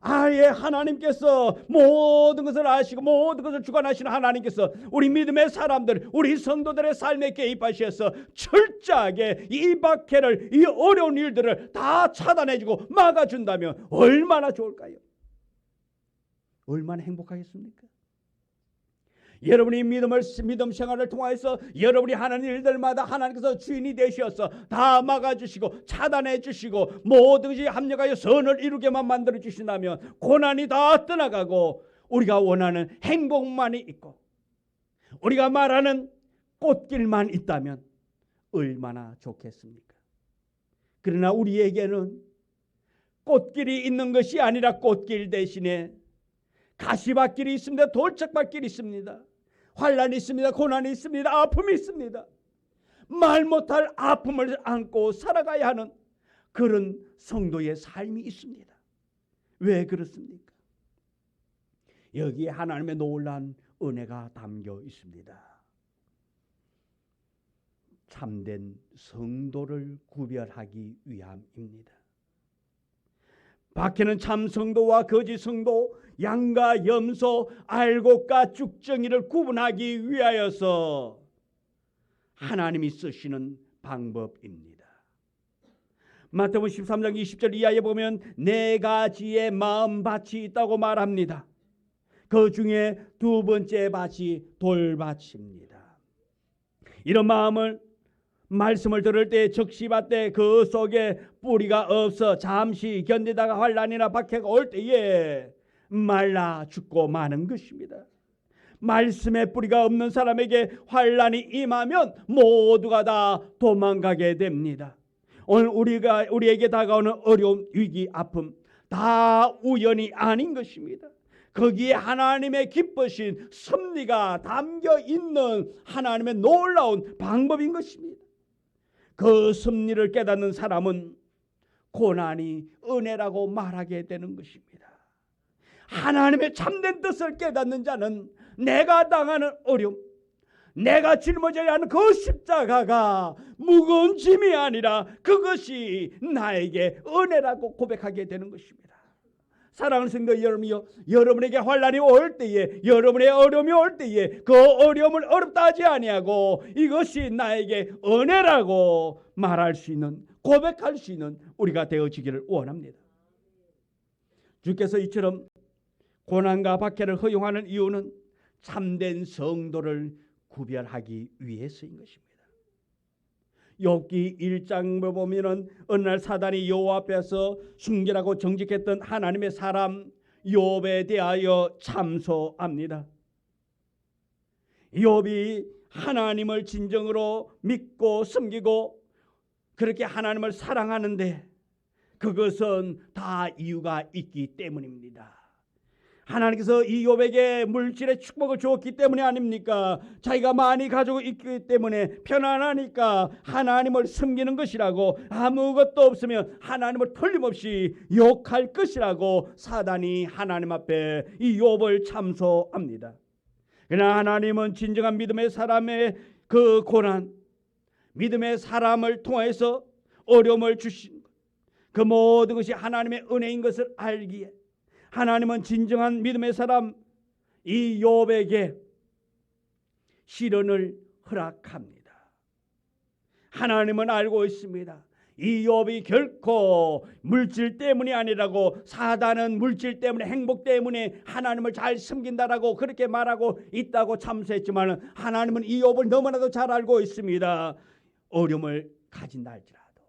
Speaker 1: 아예 하나님께서 모든 것을 아시고 모든 것을 주관하시는 하나님께서 우리 믿음의 사람들, 우리 성도들의 삶에 개입하셔서 철저하게 이 박해를, 이 어려운 일들을 다 차단해주고 막아준다면 얼마나 좋을까요? 얼마나 행복하겠습니까? 여러분이 믿음 생활을 통해서 여러분이 하는 일들마다 하나님께서 주인이 되셔서 다 막아주시고 차단해주시고 모든지 합력하여 선을 이루게만 만들어주신다면 고난이 다 떠나가고 우리가 원하는 행복만이 있고 우리가 말하는 꽃길만 있다면 얼마나 좋겠습니까? 그러나 우리에게는 꽃길이 있는 것이 아니라 꽃길 대신에 가시밭길이 있습니다. 돌짝밭길이 있습니다. 환란이 있습니다. 고난이 있습니다. 아픔이 있습니다. 말 못할 아픔을 안고 살아가야 하는 그런 성도의 삶이 있습니다. 왜 그렇습니까? 여기에 하나님의 놀라운 은혜가 담겨 있습니다. 참된 성도를 구별하기 위함입니다. 박해는 참 성도와 거짓 성도, 양과 염소, 알곡과 쭉정이를 구분하기 위하여서 하나님이 쓰시는 방법입니다. 마태복음 13장 20절 이하에 보면 네 가지의 마음밭이 있다고 말합니다. 그 중에 두 번째 밭이 돌밭입니다. 이런 마음을 말씀을 들을 때 적시밭 그 속에 뿌리가 없어 잠시 견디다가 환란이나 박해가 올 때에 말라 죽고 마는 것입니다. 말씀에 뿌리가 없는 사람에게 환란이 임하면 모두가 다 도망가게 됩니다. 오늘 우리에게 다가오는 어려움, 위기, 아픔 다 우연이 아닌 것입니다. 거기에 하나님의 기쁘신 섭리가 담겨 있는 하나님의 놀라운 방법인 것입니다. 그 섭리를 깨닫는 사람은 고난이 은혜라고 말하게 되는 것입니다. 하나님의 참된 뜻을 깨닫는 자는 내가 당하는 어려움, 내가 짊어져야 하는 그 십자가가 무거운 짐이 아니라 그것이 나에게 은혜라고 고백하게 되는 것입니다. 사랑하는 성도 여러분이요, 여러분에게 환란이 올 때에, 여러분의 어려움이 올 때에 그 어려움을 어렵다 하지 아니하고 이것이 나에게 은혜라고 말할 수 있는, 고백할 수 있는 우리가 되어지기를 원합니다. 주께서 이처럼 고난과 박해를 허용하는 이유는 참된 성도를 구별하기 위해서인 것입니다. 욥기 1장을 보면은 어느 날 사단이 여호와 앞에서 순결하고 정직했던 하나님의 사람 욥에 대하여 참소합니다. 욥이 하나님을 진정으로 믿고 섬기고 그렇게 하나님을 사랑하는데 그것은 다 이유가 있기 때문입니다. 하나님께서 이 욥에게 물질의 축복을 주었기 때문이 아닙니까? 자기가 많이 가지고 있기 때문에 편안하니까 하나님을 섬기는 것이라고, 아무것도 없으면 하나님을 틀림없이 욕할 것이라고 사단이 하나님 앞에 이 욥을 참소합니다. 그러나 하나님은 진정한 믿음의 사람의 그 고난, 믿음의 사람을 통해서 어려움을 주신 그 모든 것이 하나님의 은혜인 것을 알기에 하나님은 진정한 믿음의 사람 이 욥에게 시련을 허락합니다. 하나님은 알고 있습니다. 이 욥이 결코 물질 때문이 아니라고, 사단은 물질 때문에 행복 때문에 하나님을 잘 섬긴다라고 그렇게 말하고 있다고 참소했지만 하나님은 이 욥을 너무나도 잘 알고 있습니다. 어려움을 가진다 할지라도,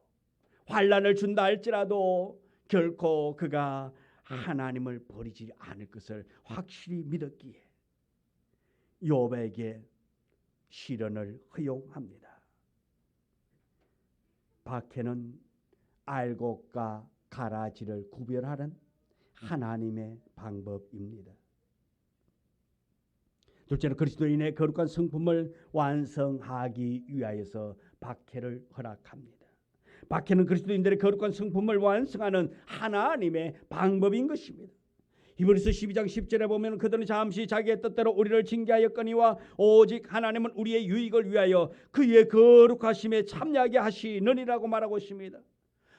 Speaker 1: 환난을 준다 할지라도 결코 그가 하나님을 버리지 않을 것을 확실히 믿었기에 욥에게 시련을 허용합니다. 박해는 알곡과 가라지를 구별하는 하나님의 방법입니다. 둘째는 그리스도인의 거룩한 성품을 완성하기 위하여서
Speaker 2: 박해를 허락합니다. 박해는 그리스도인들의 거룩한 성품을 완성하는 하나님의 방법인 것입니다. 히브리서 12장 10절에 보면 그들은 잠시 자기의 뜻대로 우리를 징계하였거니와 오직 하나님은 우리의 유익을 위하여 그의 거룩하심에 참여하게 하시느니라고 말하고 있습니다.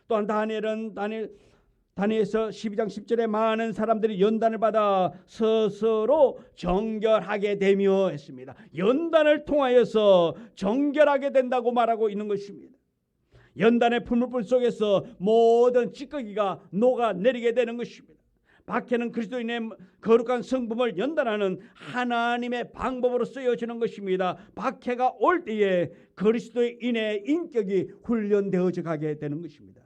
Speaker 2: 또한 다니엘서 12장 10절에 많은 사람들이 연단을 받아 스스로 정결하게 되며 했습니다. 연단을 통하여서 정결하게 된다고 말하고 있는 것입니다. 연단의 풀물불 속에서 모든 찌꺼기가 녹아내리게 되는 것입니다. 박해는 그리스도인의 거룩한 성품을 연단하는 하나님의 방법으로 쓰여지는 것입니다. 박해가 올 때에 그리스도인의 인격이 훈련되어져 가게 되는 것입니다.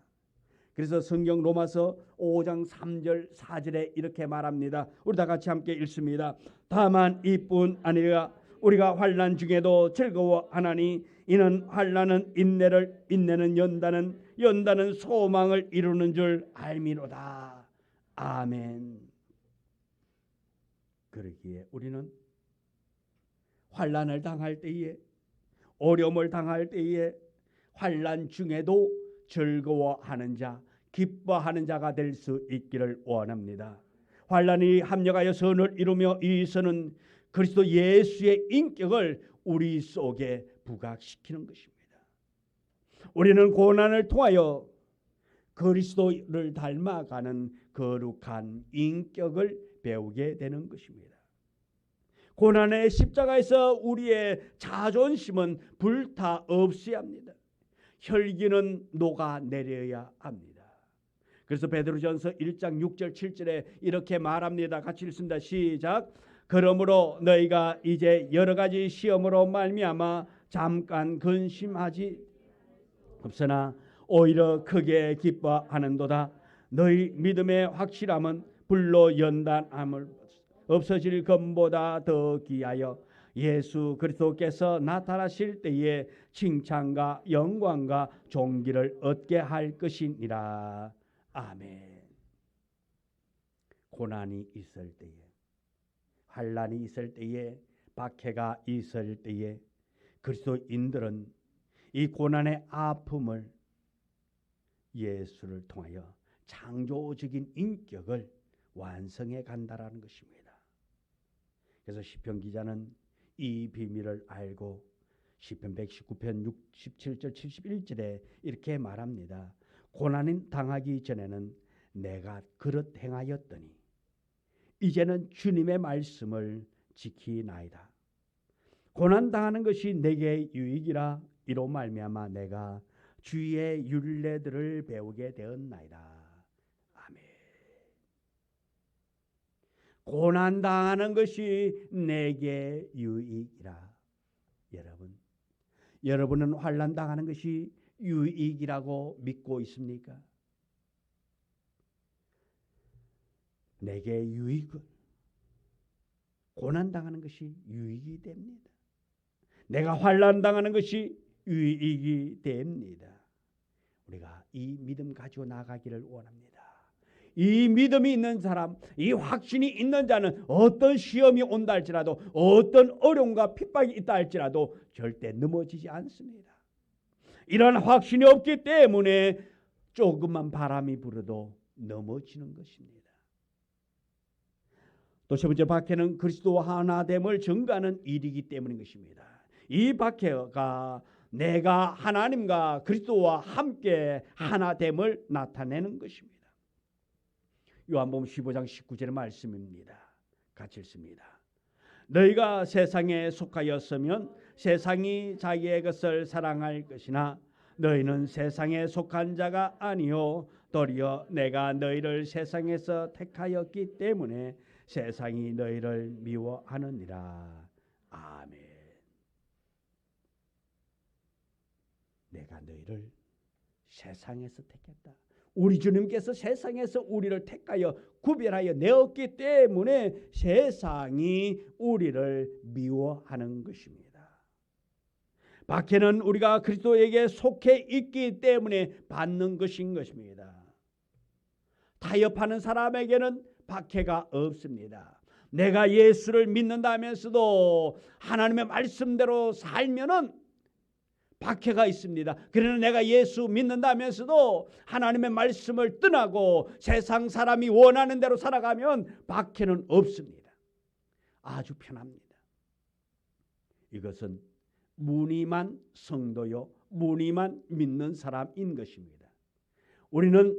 Speaker 2: 그래서 성경 로마서 5장 3절 4절에 이렇게 말합니다. 우리 다 같이 함께 읽습니다. 다만 이뿐 아니라 우리가 환난 중에도 즐거워하나니 이는 환난은 인내를, 인내는 연단은 소망을 이루는 줄 알미로다. 아멘. 그러기에 우리는 환난을 당할 때에, 어려움을 당할 때에 환난 중에도 즐거워하는 자, 기뻐하는 자가 될 수 있기를 원합니다. 환난이 합력하여 선을 이루며 이 선은 그리스도 예수의 인격을 우리 속에 부각시키는 것입니다. 우리는 고난을 통하여 그리스도를 닮아가는 거룩한 인격을 배우게 되는 것입니다. 고난의 십자가에서 우리의 자존심은 불타 없어야 합니다. 혈기는 녹아내려야 합니다. 그래서 베드로전서 1장 6절 7절에 이렇게 말합니다. 같이 읽습니다. 시작. 그러므로 너희가 이제 여러 가지 시험으로 말미암아 잠깐 근심하지 없으나 오히려 크게 기뻐하는도다. 너희 믿음의 확실함은 불로 연단함을 없어질 것보다 더 귀하여 예수 그리스도께서 나타나실 때에 칭찬과 영광과 존귀를 얻게 할 것이니라. 아멘. 고난이 있을 때에, 환난이 있을 때에, 박해가 있을 때에 그리스도인들은 이 고난의 아픔을 예수를 통하여 창조적인 인격을 완성해 간다라는 것입니다. 그래서 시편 기자는 이 비밀을 알고 시편 119편 67절 71절에 이렇게 말합니다. 고난이 당하기 전에는 내가 그릇 행하였더니 이제는 주님의 말씀을 지키나이다. 고난 당하는 것이 내게 유익이라 이로 말미암아 내가 주의 율례들을 배우게 되었나이다. 아멘. 고난 당하는 것이 내게 유익이라. 여러분은 환난 당하는 것이 유익이라고 믿고 있습니까? 내게 유익은 고난 당하는 것이 유익이 됩니다. 내가 환난 당하는 것이 유익이 됩니다. 우리가 이 믿음 가지고 나가기를 원합니다. 이 믿음이 있는 사람, 이 확신이 있는 자는 어떤 시험이 온다 할지라도, 어떤 어려움과 핍박이 있다 할지라도 절대 넘어지지 않습니다. 이런 확신이 없기 때문에 조금만 바람이 불어도 넘어지는 것입니다. 또 세 번째 박해는 그리스도와 하나됨을 증거하는 일이기 때문인 것입니다. 이 박해가 내가 하나님과 그리스도와 함께 하나됨을 나타내는 것입니다. 요한복음 15장 19절의 말씀입니다. 같이 읽습니다. 너희가 세상에 속하였으면 세상이 자기의 것을 사랑할 것이나 너희는 세상에 속한 자가 아니요 도리어 내가 너희를 세상에서 택하였기 때문에 세상이 너희를 미워하느니라. 아멘. 내가 너희를 세상에서 택했다. 우리 주님께서 세상에서 우리를 택하여 구별하여 내었기 때문에 세상이 우리를 미워하는 것입니다. 박해는 우리가 그리스도에게 속해 있기 때문에 받는 것인 것입니다. 타협하는 사람에게는 박해가 없습니다. 내가 예수를 믿는다면서도 하나님의 말씀대로 살면은
Speaker 1: 박해가 있습니다. 그러나 내가 예수 믿는다면서도 하나님의 말씀을 떠나고 세상 사람이 원하는 대로 살아가면 박해는 없습니다. 아주 편합니다. 이것은 무늬만 성도요, 무늬만 믿는 사람인 것입니다. 우리는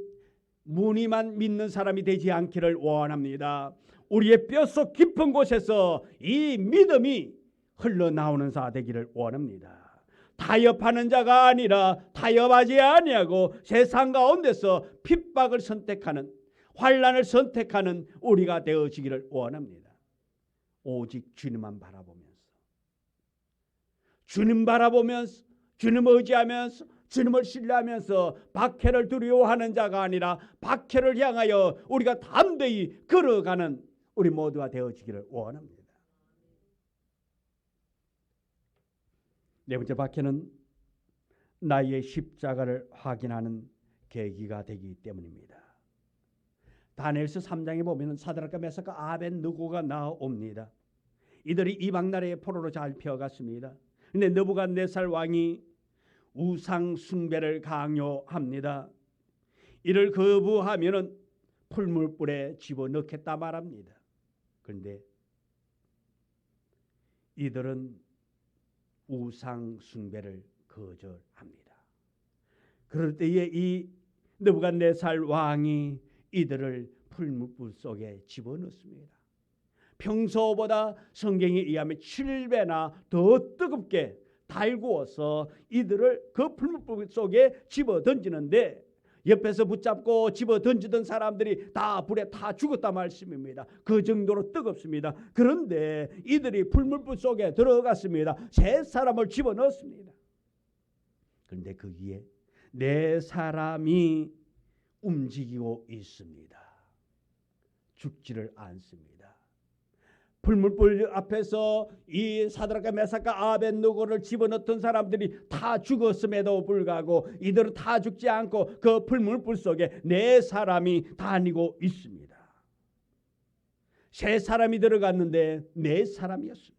Speaker 1: 무늬만 믿는 사람이 되지 않기를 원합니다. 우리의 뼛속 깊은 곳에서 이 믿음이 흘러나오는 자 되기를 원합니다. 타협하는 자가 아니라 타협하지 아니하고 세상 가운데서 핍박을 선택하는, 환난을 선택하는 우리가 되어지기를 원합니다. 오직 주님만 바라보면서, 주님 바라보면서, 주님 의지하면서, 주님을 신뢰하면서 박해를 두려워하는 자가 아니라 박해를 향하여 우리가 담대히 걸어가는 우리 모두가 되어지기를 원합니다. 네 번째 박해는 나의 십자가를 확인하는 계기가 되기 때문입니다. 다니엘서 3장에 보면 사드락과 메삭과 아벳느고가 나옵니다. 이들이 이방 나라의 포로로 잡혀갔습니다. 근데 느부갓네살 왕이 우상 숭배를 강요합니다. 이를 거부하면은 풀물불에 집어넣겠다 말합니다. 그런데 이들은 우상 숭배를 거절합니다. 그럴 때에 이 느부갓네살 왕이 이들을 풀물불 속에 집어넣습니다. 평소보다 성경에 의하면 7배나 더 뜨겁게 달구어서 이들을 그 풀물불 속에 집어 던지는데 옆에서 붙잡고 집어 던지던 사람들이 다 불에 타 죽었다 말씀입니다. 그 정도로 뜨겁습니다. 그런데 이들이 풀물불 속에 들어갔습니다. 세 사람을 집어넣습니다. 그런데 그 위에 네 사람이 움직이고 있습니다. 죽지를 않습니다. 풀물불 앞에서 이 사드락과 메삭과 아벳느고를 집어넣던 사람들이 다 죽었음에도 불구하고 이들은 다 죽지 않고 그 풀물불 속에 네 사람이 다니고 있습니다. 세 사람이 들어갔는데 네 사람이었습니다.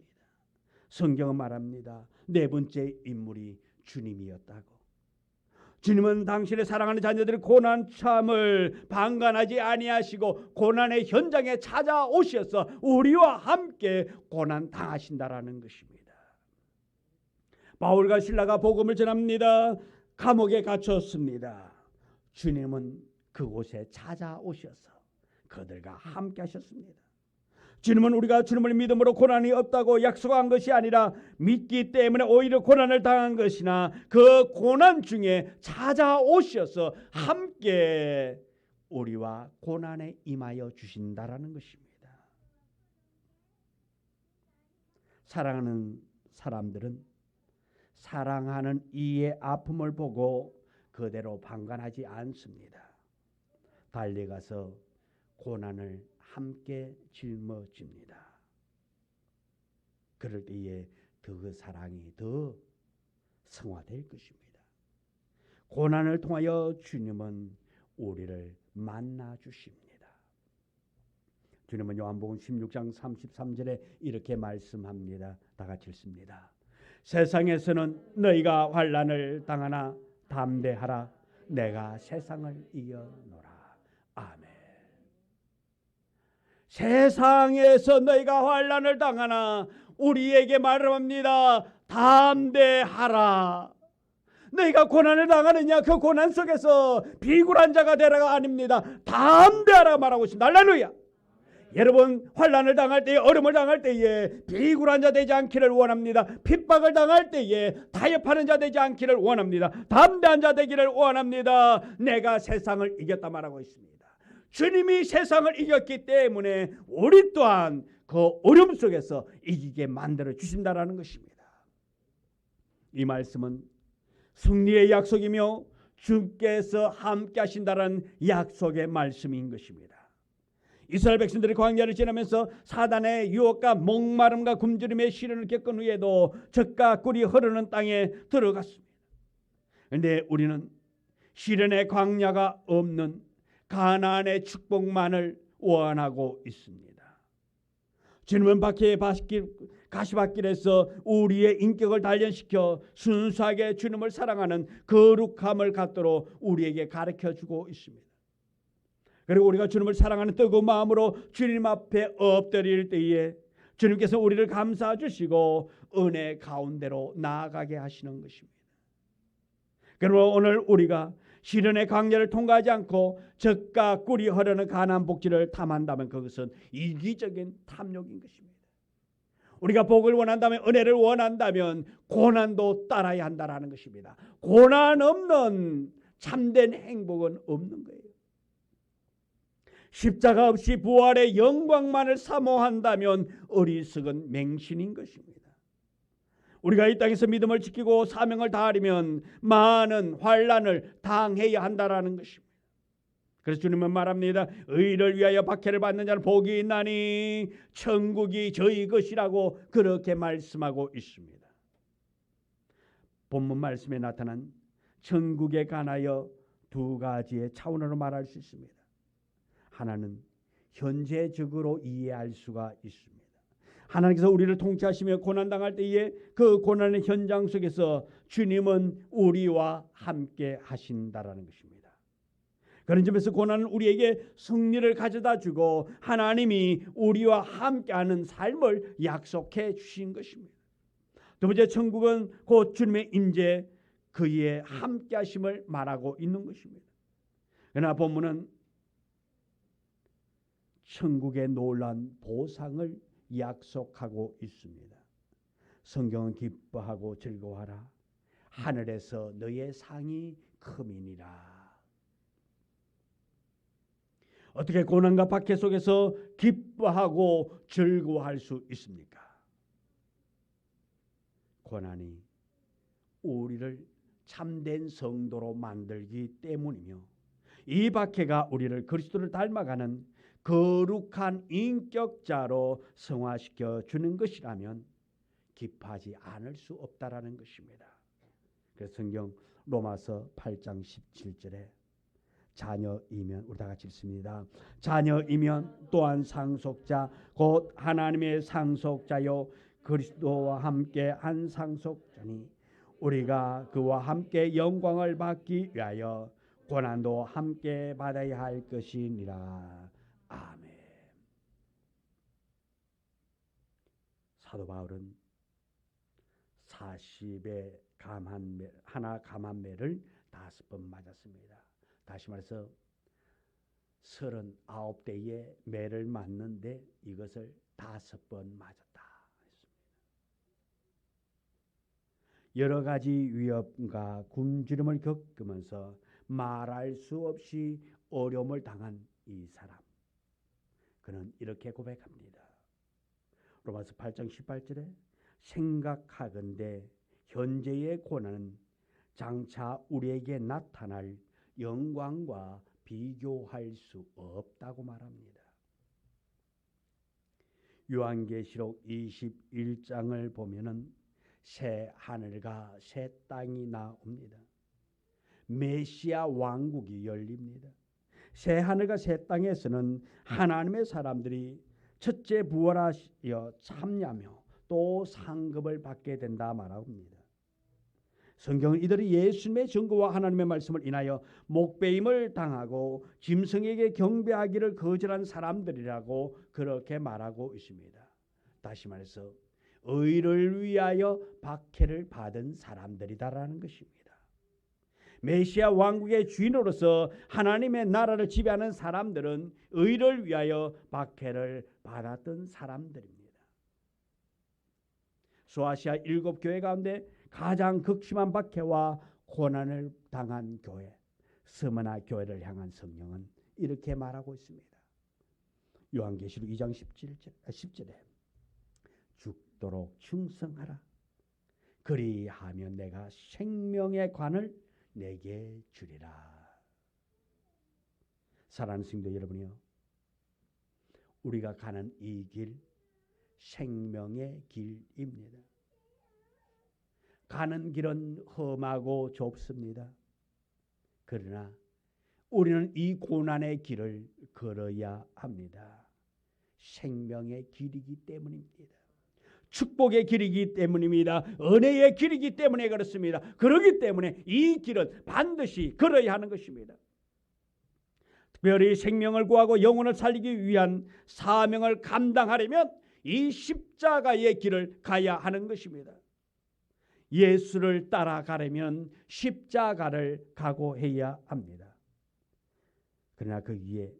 Speaker 1: 성경은 말합니다. 네 번째 인물이 주님이었다고. 주님은 당신의 사랑하는 자녀들의 고난 참을 방관하지 아니하시고 고난의 현장에 찾아오셔서 우리와 함께 고난 당하신다라는 것입니다. 바울과 실라가 복음을 전합니다. 감옥에 갇혔습니다. 주님은 그곳에 찾아오셔서 그들과 함께 하셨습니다. 주님은 우리가 주님을 믿음으로 고난이 없다고 약속한 것이 아니라 믿기 때문에 오히려 고난을 당한 것이나 그 고난 중에 찾아오셔서 함께 우리와 고난에 임하여 주신다라는 것입니다. 사랑하는 사람들은 사랑하는 이의 아픔을 보고 그대로 방관하지 않습니다. 달려가서 고난을 함께 짊어집니다. 그럴 때에 그 사랑이 더 성화될 것입니다. 고난을 통하여 주님은 우리를 만나 주십니다. 주님은 요한복음 16장 33절에 이렇게 말씀합니다. 다 같이 읽습니다. 세상에서는 너희가 환난을 당하나 담대하라. 내가 세상을 이겨노라. 아멘. 세상에서 너희가 환난을 당하나 우리에게 말합니다. 담대하라. 너희가 고난을 당하느냐? 그 고난 속에서 비굴한 자가 되라가 아닙니다. 담대하라 말하고 있습니다. 할렐루야. 여러분 환난을 당할 때에, 어려움을 당할 때에 비굴한 자 되지 않기를 원합니다. 핍박을 당할 때에 타협하는 자 되지 않기를 원합니다. 담대한 자 되기를 원합니다. 내가 세상을 이겼다 말하고 있습니다. 주님이 세상을 이겼기 때문에 우리 또한 그 어려움 속에서 이기게 만들어 주신다라는 것입니다. 이 말씀은 승리의 약속이며 주께서 함께 하신다라는 약속의 말씀인 것입니다. 이스라엘 백성들이 광야를 지나면서 사단의 유혹과 목마름과 굶주림의 시련을 겪은 후에도 젖과 꿀이 흐르는 땅에 들어갔습니다. 그런데 우리는 시련의 광야가 없는 가나안의 축복만을 원하고 있습니다. 주님은 박해의 가시밭길에서 우리의 인격을 단련시켜 순수하게 주님을 사랑하는 거룩함을 갖도록 우리에게 가르쳐주고 있습니다. 그리고 우리가 주님을 사랑하는 뜨거운 마음으로 주님 앞에 엎드릴 때에 주님께서 우리를 감싸 주시고 은혜 가운데로 나아가게 하시는 것입니다. 그러므로 오늘 우리가 시련의 광야를 통과하지 않고 젖과 꿀이 흐르는 가나안 복지를 탐한다면 그것은 이기적인 탐욕인 것입니다. 우리가 복을 원한다면, 은혜를 원한다면 고난도 따라야 한다라는 것입니다. 고난 없는 참된 행복은 없는 거예요. 십자가 없이 부활의 영광만을 사모한다면 어리석은 맹신인 것입니다. 우리가 이 땅에서 믿음을 지키고 사명을 다하려면 많은 환난을 당해야 한다라는 것입니다. 그래서 주님은 말합니다. 의를 위하여 박해를 받는 자는 복이 있나니 천국이 저희 것이라고 그렇게 말씀하고 있습니다. 본문 말씀에 나타난 천국에 관하여 두 가지의 차원으로 말할 수 있습니다. 하나는 현재적으로 이해할 수가 있습니다. 하나님께서 우리를 통치하시며 고난당할 때에 그 고난의 현장 속에서 주님은 우리와 함께 하신다라는 것입니다. 그런 점에서 고난은 우리에게 승리를 가져다 주고 하나님이 우리와 함께하는 삶을 약속해 주신 것입니다. 두 번째, 천국은 곧 주님의 임재, 그의 함께하심을 말하고 있는 것입니다. 그러나 본문은 천국의 놀라운 보상을 약속하고 있습니다. 성경은 기뻐하고 즐거워하라. 하늘에서 너의 상이 크미니라. 어떻게 고난과 박해 속에서 기뻐하고 즐거워할 수 있습니까? 고난이 우리를 참된 성도로 만들기 때문이며 이 박해가 우리를 그리스도를 닮아가는 거룩한 인격자로 성화시켜 주는 것이라면 기뻐하지 않을 수 없다라는 것입니다. 그래서 성경 로마서 8장 17절에 자녀이면, 우리 다 같이 읽습니다. 자녀이면 또한 상속자 곧 하나님의 상속자요 그리스도와 함께 한 상속자니 우리가 그와 함께 영광을 받기 위하여 고난도 함께 받아야 할 것이니라. 아멘. 사도 바울은 40의 감한매를 5번 맞았습니다. 다시 말해서 39대의 매를 맞는데 이것을 5번 맞았다 했습니다. 여러 가지 위협과 굶주림을 겪으면서 말할 수 없이 어려움을 당한 이 사람, 그는 이렇게 고백합니다. 로마서 8장 18절에 생각하건대 현재의 고난은 장차 우리에게 나타날 영광과 비교할 수 없다고 말합니다. 요한계시록 21장을 보면은 새 하늘과 새 땅이 나옵니다. 메시아 왕국이 열립니다. 새 하늘과 새 땅에서는 하나님의 사람들이 첫째 부활하여 참여하며 또 상급을 받게 된다 말합니다. 성경은 이들이 예수님의 증거와 하나님의 말씀을 인하여 목배임을 당하고 짐승에게 경배하기를 거절한 사람들이라고 그렇게 말하고 있습니다. 다시 말해서 의를 위하여 박해를 받은 사람들이다라는 것입니다. 메시아 왕국의 주인으로서 하나님의 나라를 지배하는 사람들은 의를 위하여 박해를 받았던 사람들입니다. 소아시아 7교회 가운데 가장 극심한 박해와 고난을 당한 교회, 스무나 교회를 향한 성경은 이렇게 말하고 있습니다. 요한계시록 2장 10절에 죽도록 충성하라. 그리하면 내가 생명의 관을 내게 주리라. 사랑하는 성도 여러분이요, 우리가 가는 이 길 생명의 길입니다. 가는 길은 험하고 좁습니다. 그러나 우리는 이 고난의 길을 걸어야 합니다. 생명의 길이기 때문입니다. 축복의 길이기 때문입니다. 은혜의 길이기 때문에 그렇습니다. 그렇기 때문에 이 길은 반드시 걸어야 하는 것입니다. 특별히 생명을 구하고 영혼을 살리기 위한 사명을 감당하려면 이 십자가의 길을 가야 하는 것입니다. 예수를 따라가려면 십자가를 각오해야 합니다. 그러나 그 위에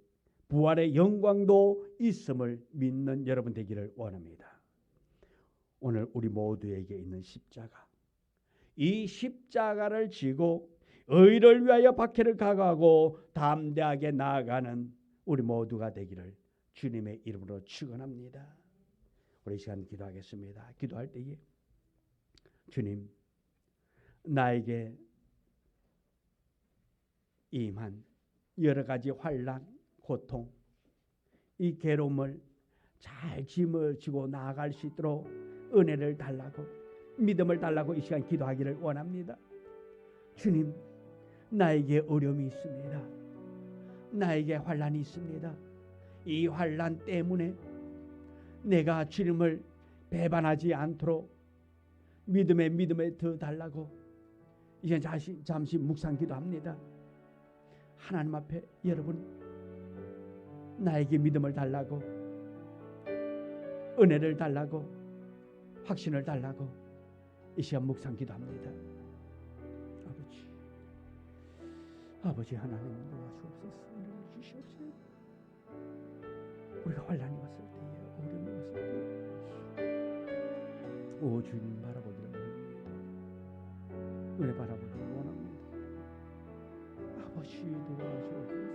Speaker 1: 부활의 영광도 있음을 믿는 여러분 되기를 원합니다. 오늘 우리 모두에게 있는 십자가, 이 십자가를 지고 의를 위하여 박해를 각오하고 담대하게 나아가는 우리 모두가 되기를 주님의 이름으로 축원합니다. 우리 시간 기도하겠습니다. 기도할 때에 주님, 나에게 임한 여러 가지 환난, 고통, 이 괴로움을 잘 짐을 지고 나아갈 수 있도록 은혜를 달라고, 믿음을 달라고 이 시간 기도하기를 원합니다. 주님, 나에게 어려움이 있습니다. 나에게 환난이 있습니다. 이 환난 때문에 내가 주님을 배반하지 않도록 믿음에 더 달라고 이제 잠시 묵상 기도합니다. 하나님 앞에 여러분, 나에게 믿음을 달라고, 은혜를 달라고, 확신을 달라고 이 시간 묵상 기도합니다. 아버지 하나님, 도와주옵소서. 은혜를 주시옵소서. 우리가 환난이 왔을 때에, 어려움이 왔을 때에 오 주님 바라보기를 원합니다. 은혜 바라보기를 원합니다. 아버지 도와주옵소서.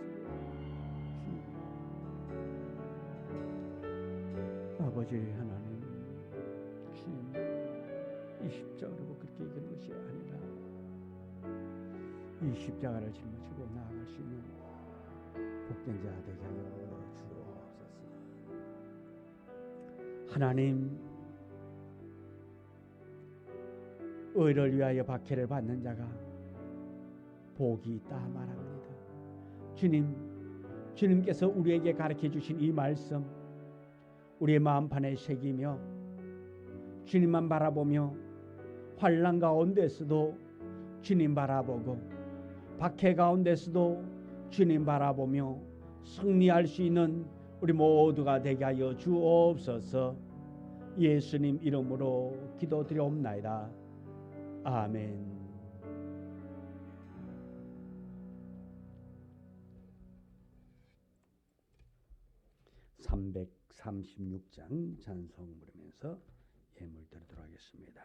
Speaker 1: 아버지 하나님, 주님 이 십자가로 그렇게 이기는 것이 아니라 이 십자가를 짊어지고 나아갈 수 있는 복된 자 되게 하여 주옵소서. 하나님, 의를 위하여 박해를 받는 자가 복이 있다 말합니다. 주님께서 우리에게 가르쳐 주신 이 말씀 우리의 마음판에 새기며 주님만 바라보며 환난 가운데서도 주님 바라보고 박해 가운데서도 주님 바라보며 승리할 수 있는 우리 모두가 되게 하여 주옵소서. 예수님 이름으로 기도드리옵나이다. 아멘. 336장 찬송 부르면서 예물 드리도록 하겠습니다.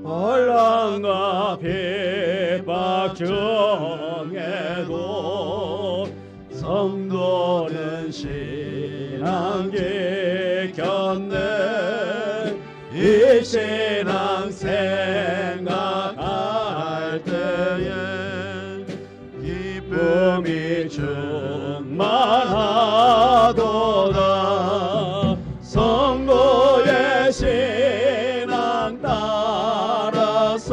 Speaker 2: 환난과 핍박 중에도 성도는 신앙 지켰네. 이 신앙 생각할 때에 기쁨이 충만하도다. 성도의 신앙 따라서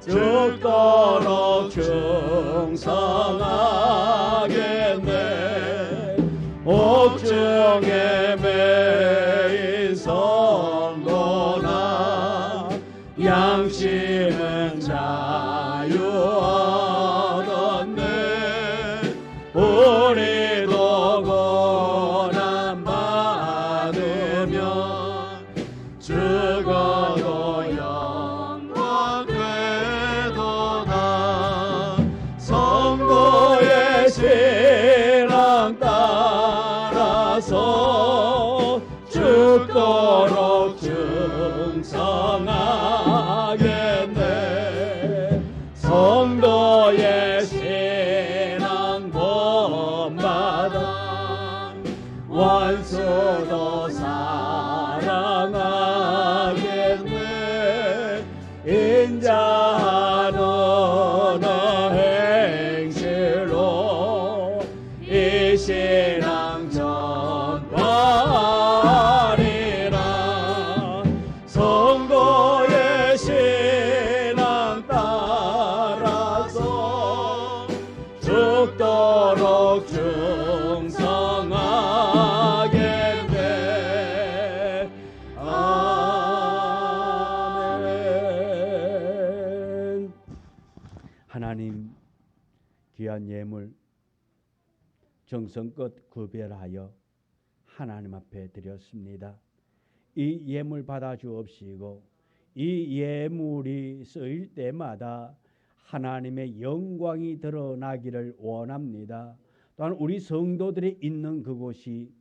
Speaker 2: 죽도록 충성하겠네. 옥중에 매인 성도나 양심은 자유 얻었네. 우리도 고난 받으면 죽어도 영광 되도다. 성도 하나님 귀한 예물 정성껏 구별하여 하나님 앞에 드렸습니다. 이 예물 받아 주옵시고 이 예물이 쓰일 때마다 하나님의 영광이 드러나기를 원합니다. 또한 우리 성도들이 있는 그곳이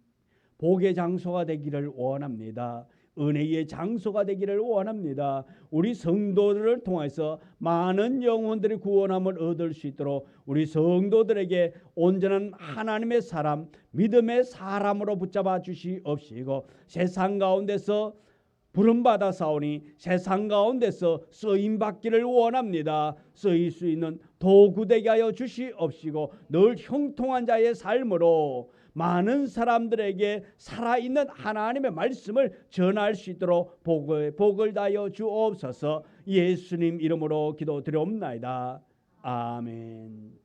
Speaker 2: 복의 장소가 되기를 원합니다. 은혜의 장소가 되기를 원합니다. 우리 성도들을 통해서 많은 영혼들이 구원함을 얻을 수 있도록 우리 성도들에게 온전한 하나님의 사람, 믿음의 사람으로 붙잡아 주시옵시고 세상 가운데서 부름받아 싸우니 세상 가운데서 쓰임받기를 원합니다. 쓰일 수 있는 도구 되게 하여 주시옵시고 늘 형통한 자의 삶으로 많은 사람들에게 살아있는 하나님의 말씀을 전할 수 있도록 복을 다하여 주옵소서. 예수님 이름으로 기도드리옵나이다. 아멘.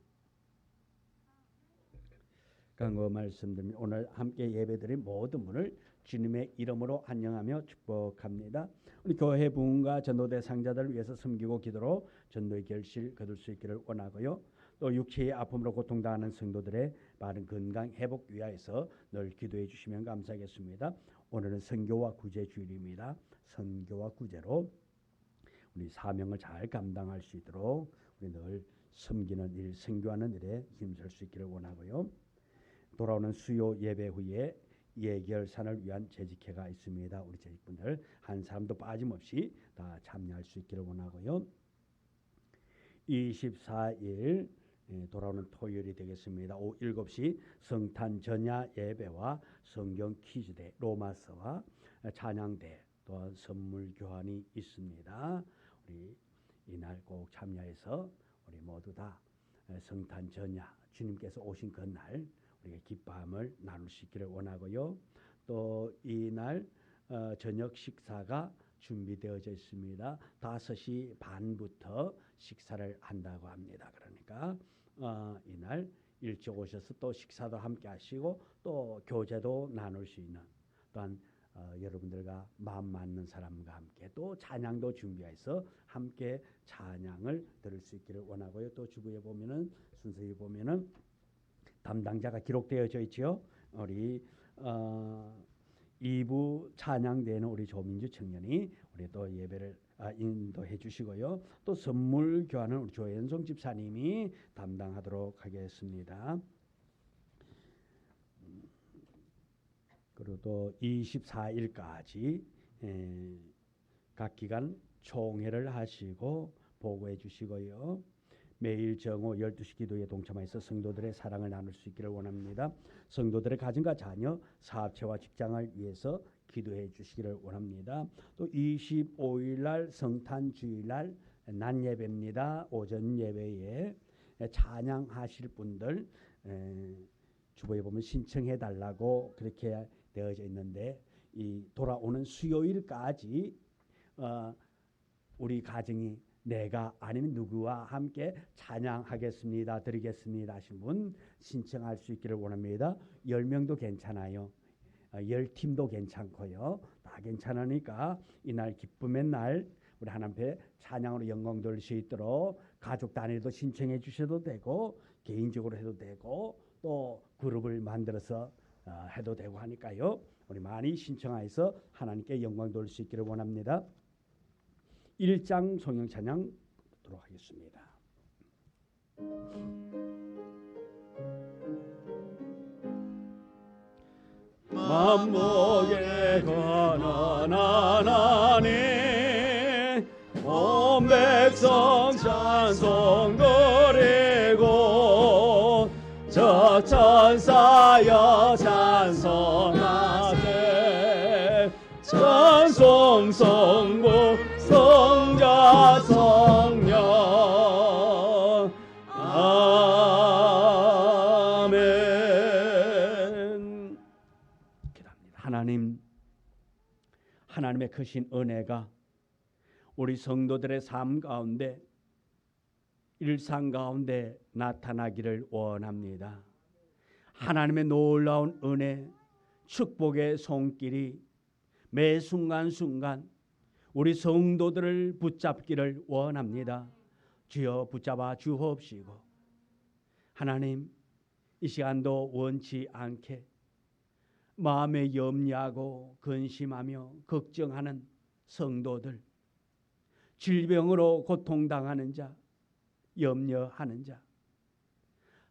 Speaker 2: 강구 말씀드립니다. 오늘 함께 예배드린 모든 분을 주님의 이름으로 안녕하며 축복합니다. 우리 교회 부흥과 전도 대상자들을 위해서 섬기고 기도로 전도의 결실 거둘 수 있기를 원하고요. 또 육체의 아픔으로 고통당하는 성도들의 바른 건강 회복 위하여서 늘 기도해 주시면 감사하겠습니다. 오늘은 선교와 구제 주일입니다. 선교와 구제로 우리 사명을 잘 감당할 수 있도록 우리 늘 섬기는 일, 선교하는 일에 힘쓸 수 있기를 원하고요. 돌아오는 수요 예배 후에 예결산을 위한 재직회가 있습니다. 우리 재직분들 한 사람도 빠짐없이 다 참여할 수 있기를 원하고요. 24일 돌아오는 토요일이 되겠습니다. 오후 7시 성탄 전야 예배와 성경 퀴즈대, 로마서와 찬양대, 또한 선물 교환이 있습니다. 우리 이날 꼭 참여해서 우리 모두 다 성탄 전야 주님께서 오신 그날 우리가 기뻐함을 나눌 수 있기를 원하고요. 또 이날 저녁 식사가 준비되어져 있습니다. 5시 반부터 식사를 한다고 합니다. 그러니까 이날 일찍 오셔서 또 식사도 함께 하시고 또 교제도 나눌 수 있는, 또한 여러분들과 마음 맞는 사람과 함께 또 찬양도 준비해서 함께 찬양을 들을 수 있기를 원하고요. 또 주부에 보면은 순서에 보면은 담당자가 기록되어져 있죠. 우리 2부 찬양대는 우리 조민주 청년이 우리 또 예배를 인도해 주시고요. 또 선물 교환은 우리 조현성 집사님이 담당하도록 하겠습니다. 그리고 또 24일까지 각 기간 총회를 하시고 보고해 주시고요. 매일 정오 12시 기도에 동참해서 성도들의 사랑을 나눌 수 있기를 원합니다. 성도들의 가정과 자녀, 사업체와 직장을 위해서 기도해 주시기를 원합니다. 또 25일 날 성탄 주일날 낮 예배입니다. 오전 예배에 찬양하실 분들 주보에 보면 신청해 달라고 그렇게 되어져 있는데, 이 돌아오는 수요일까지 우리 가정이 내가 아니면 누구와 함께 찬양하겠습니다, 드리겠습니다 하신 분 신청할 수 있기를 원합니다. 10명도 괜찮아요. 10팀도 괜찮고요. 다 괜찮으니까 이날 기쁨의 날 우리 하나님 앞에 찬양으로 영광 돌릴 수 있도록 가족 단위로 신청해 주셔도 되고 개인적으로 해도 되고 또 그룹을 만들어서 해도 되고 하니까요. 우리 많이 신청하여서 하나님께 영광 돌릴 수 있기를 원합니다. 1장 성령 찬양 듣도록 하겠습니다.
Speaker 1: 만복에 관한 하나님 온 백성 찬송 드리고 저 천사여 찬송하세 찬송 성부 성자 성령 아멘.
Speaker 2: 하나님, 하나님의 크신 은혜가 우리 성도들의 삶 가운데 일상 가운데 나타나기를 원합니다. 하나님의 놀라운 은혜, 축복의 손길이 매 순간순간 우리 성도들을 붙잡기를 원합니다. 주여 붙잡아 주옵시고, 하나님 이 시간도 원치 않게 마음에 염려하고 근심하며 걱정하는 성도들, 질병으로 고통당하는 자, 염려하는 자,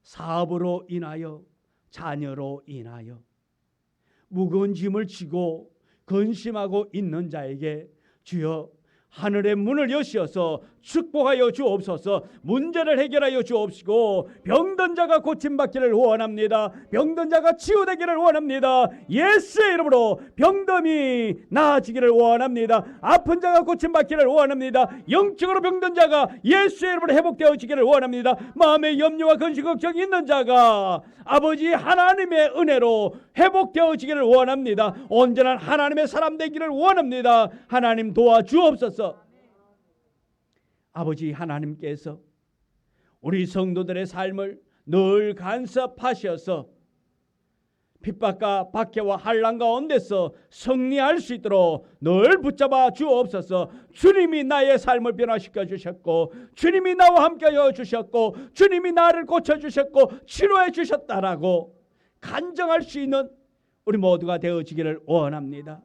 Speaker 2: 사업으로 인하여, 자녀로 인하여 무거운 짐을 지고 근심하고 있는 자에게 주여 하늘의 문을 여시어서 축복하여 주옵소서. 문제를 해결하여 주옵시고, 병든 자가 고침받기를 원합니다. 병든 자가 치유되기를 원합니다. 예수의 이름으로 병듦이 나아지기를 원합니다. 아픈 자가 고침받기를 원합니다. 영적으로 병든 자가 예수의 이름으로 회복되어지기를 원합니다. 마음에 염려와 근심 걱정이 있는 자가 아버지 하나님의 은혜로 회복되어지기를 원합니다. 온전한 하나님의 사람 되기를 원합니다. 하나님 도와주옵소서. 아버지 하나님께서 우리 성도들의 삶을 늘 간섭하셔서 핍박과 박해와 환난 가운데서 승리할 수 있도록 늘 붙잡아 주옵소서. 주님이 나의 삶을 변화시켜 주셨고, 주님이 나와 함께하여 주셨고, 주님이 나를 고쳐주셨고 치료해 주셨다라고 간증할 수 있는 우리 모두가 되어지기를 원합니다.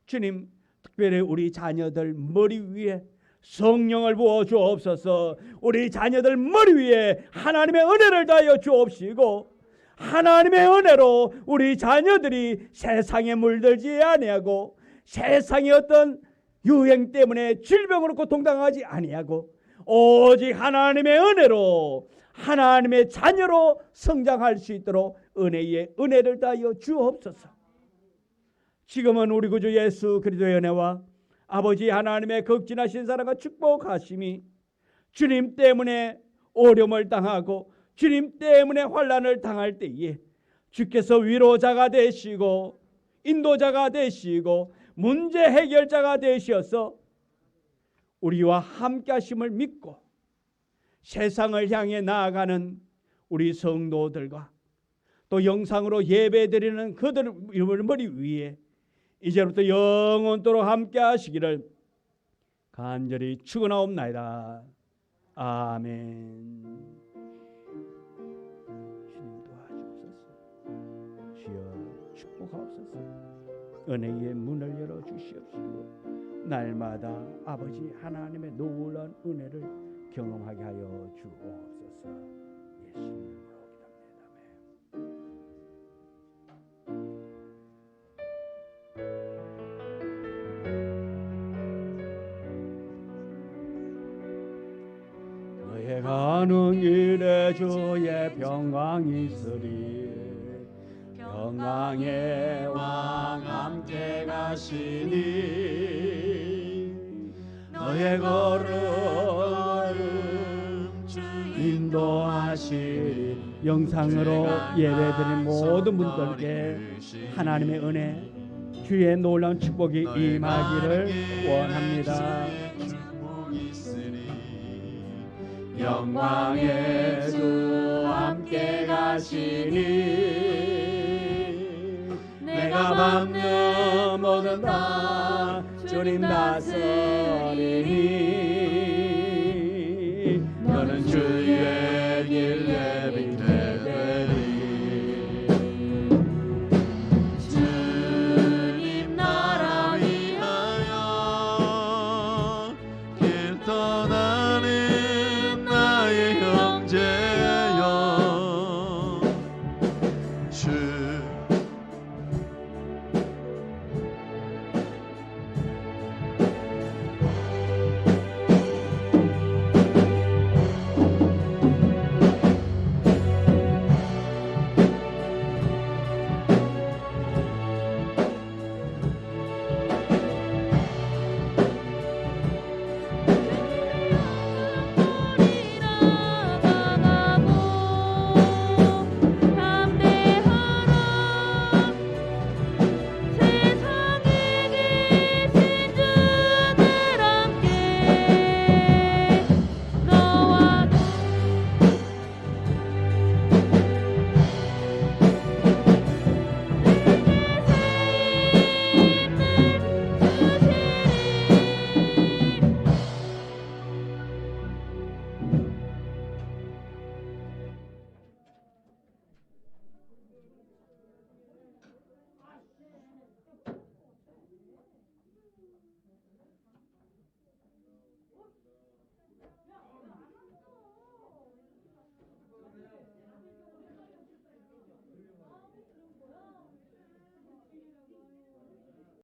Speaker 2: 주님, 특별히 우리 자녀들 머리 위에 성령을 부어 주옵소서. 우리 자녀들 머리 위에 하나님의 은혜를 다하여 주옵시고, 하나님의 은혜로 우리 자녀들이 세상에 물들지 아니하고, 세상의 어떤 유행 때문에 질병으로 고통당하지 아니하고, 오직 하나님의 은혜로 하나님의 자녀로 성장할 수 있도록 은혜의 은혜를 다하여 주옵소서. 지금은 우리 구주 예수 그리스도의 은혜와 아버지 하나님의 극진하신 사랑과 축복하심이 주님 때문에 어려움을 당하고 주님 때문에 환난을 당할 때에 주께서 위로자가 되시고 인도자가 되시고 문제 해결자가 되셔서 우리와 함께 하심을 믿고 세상을 향해 나아가는 우리 성도들과 또 영상으로 예배드리는 그들 머리 위에 이제부터 영원토록 함께 하시기를 간절히 축원하옵나이다. 아멘. 주님 도와주옵소서. 주여 축복하옵소서. 은혜의 문을 열어주시옵시고 날마다 아버지 하나님의 놀라운 은혜를 경험하게 하여 주옵소서. 예수님 가는 길에 주의 평강이 있으리. 평강의 왕 함께 가시니 너의 걸음 주 인도하시리. 영상으로 예배드린 모든 분들께 하나님의 은혜 주의 놀라운 축복이 임하기를 원합니다. 영광의 주 함께 가시니 내가 밟는 모든 바 주님 다스리니 너는 주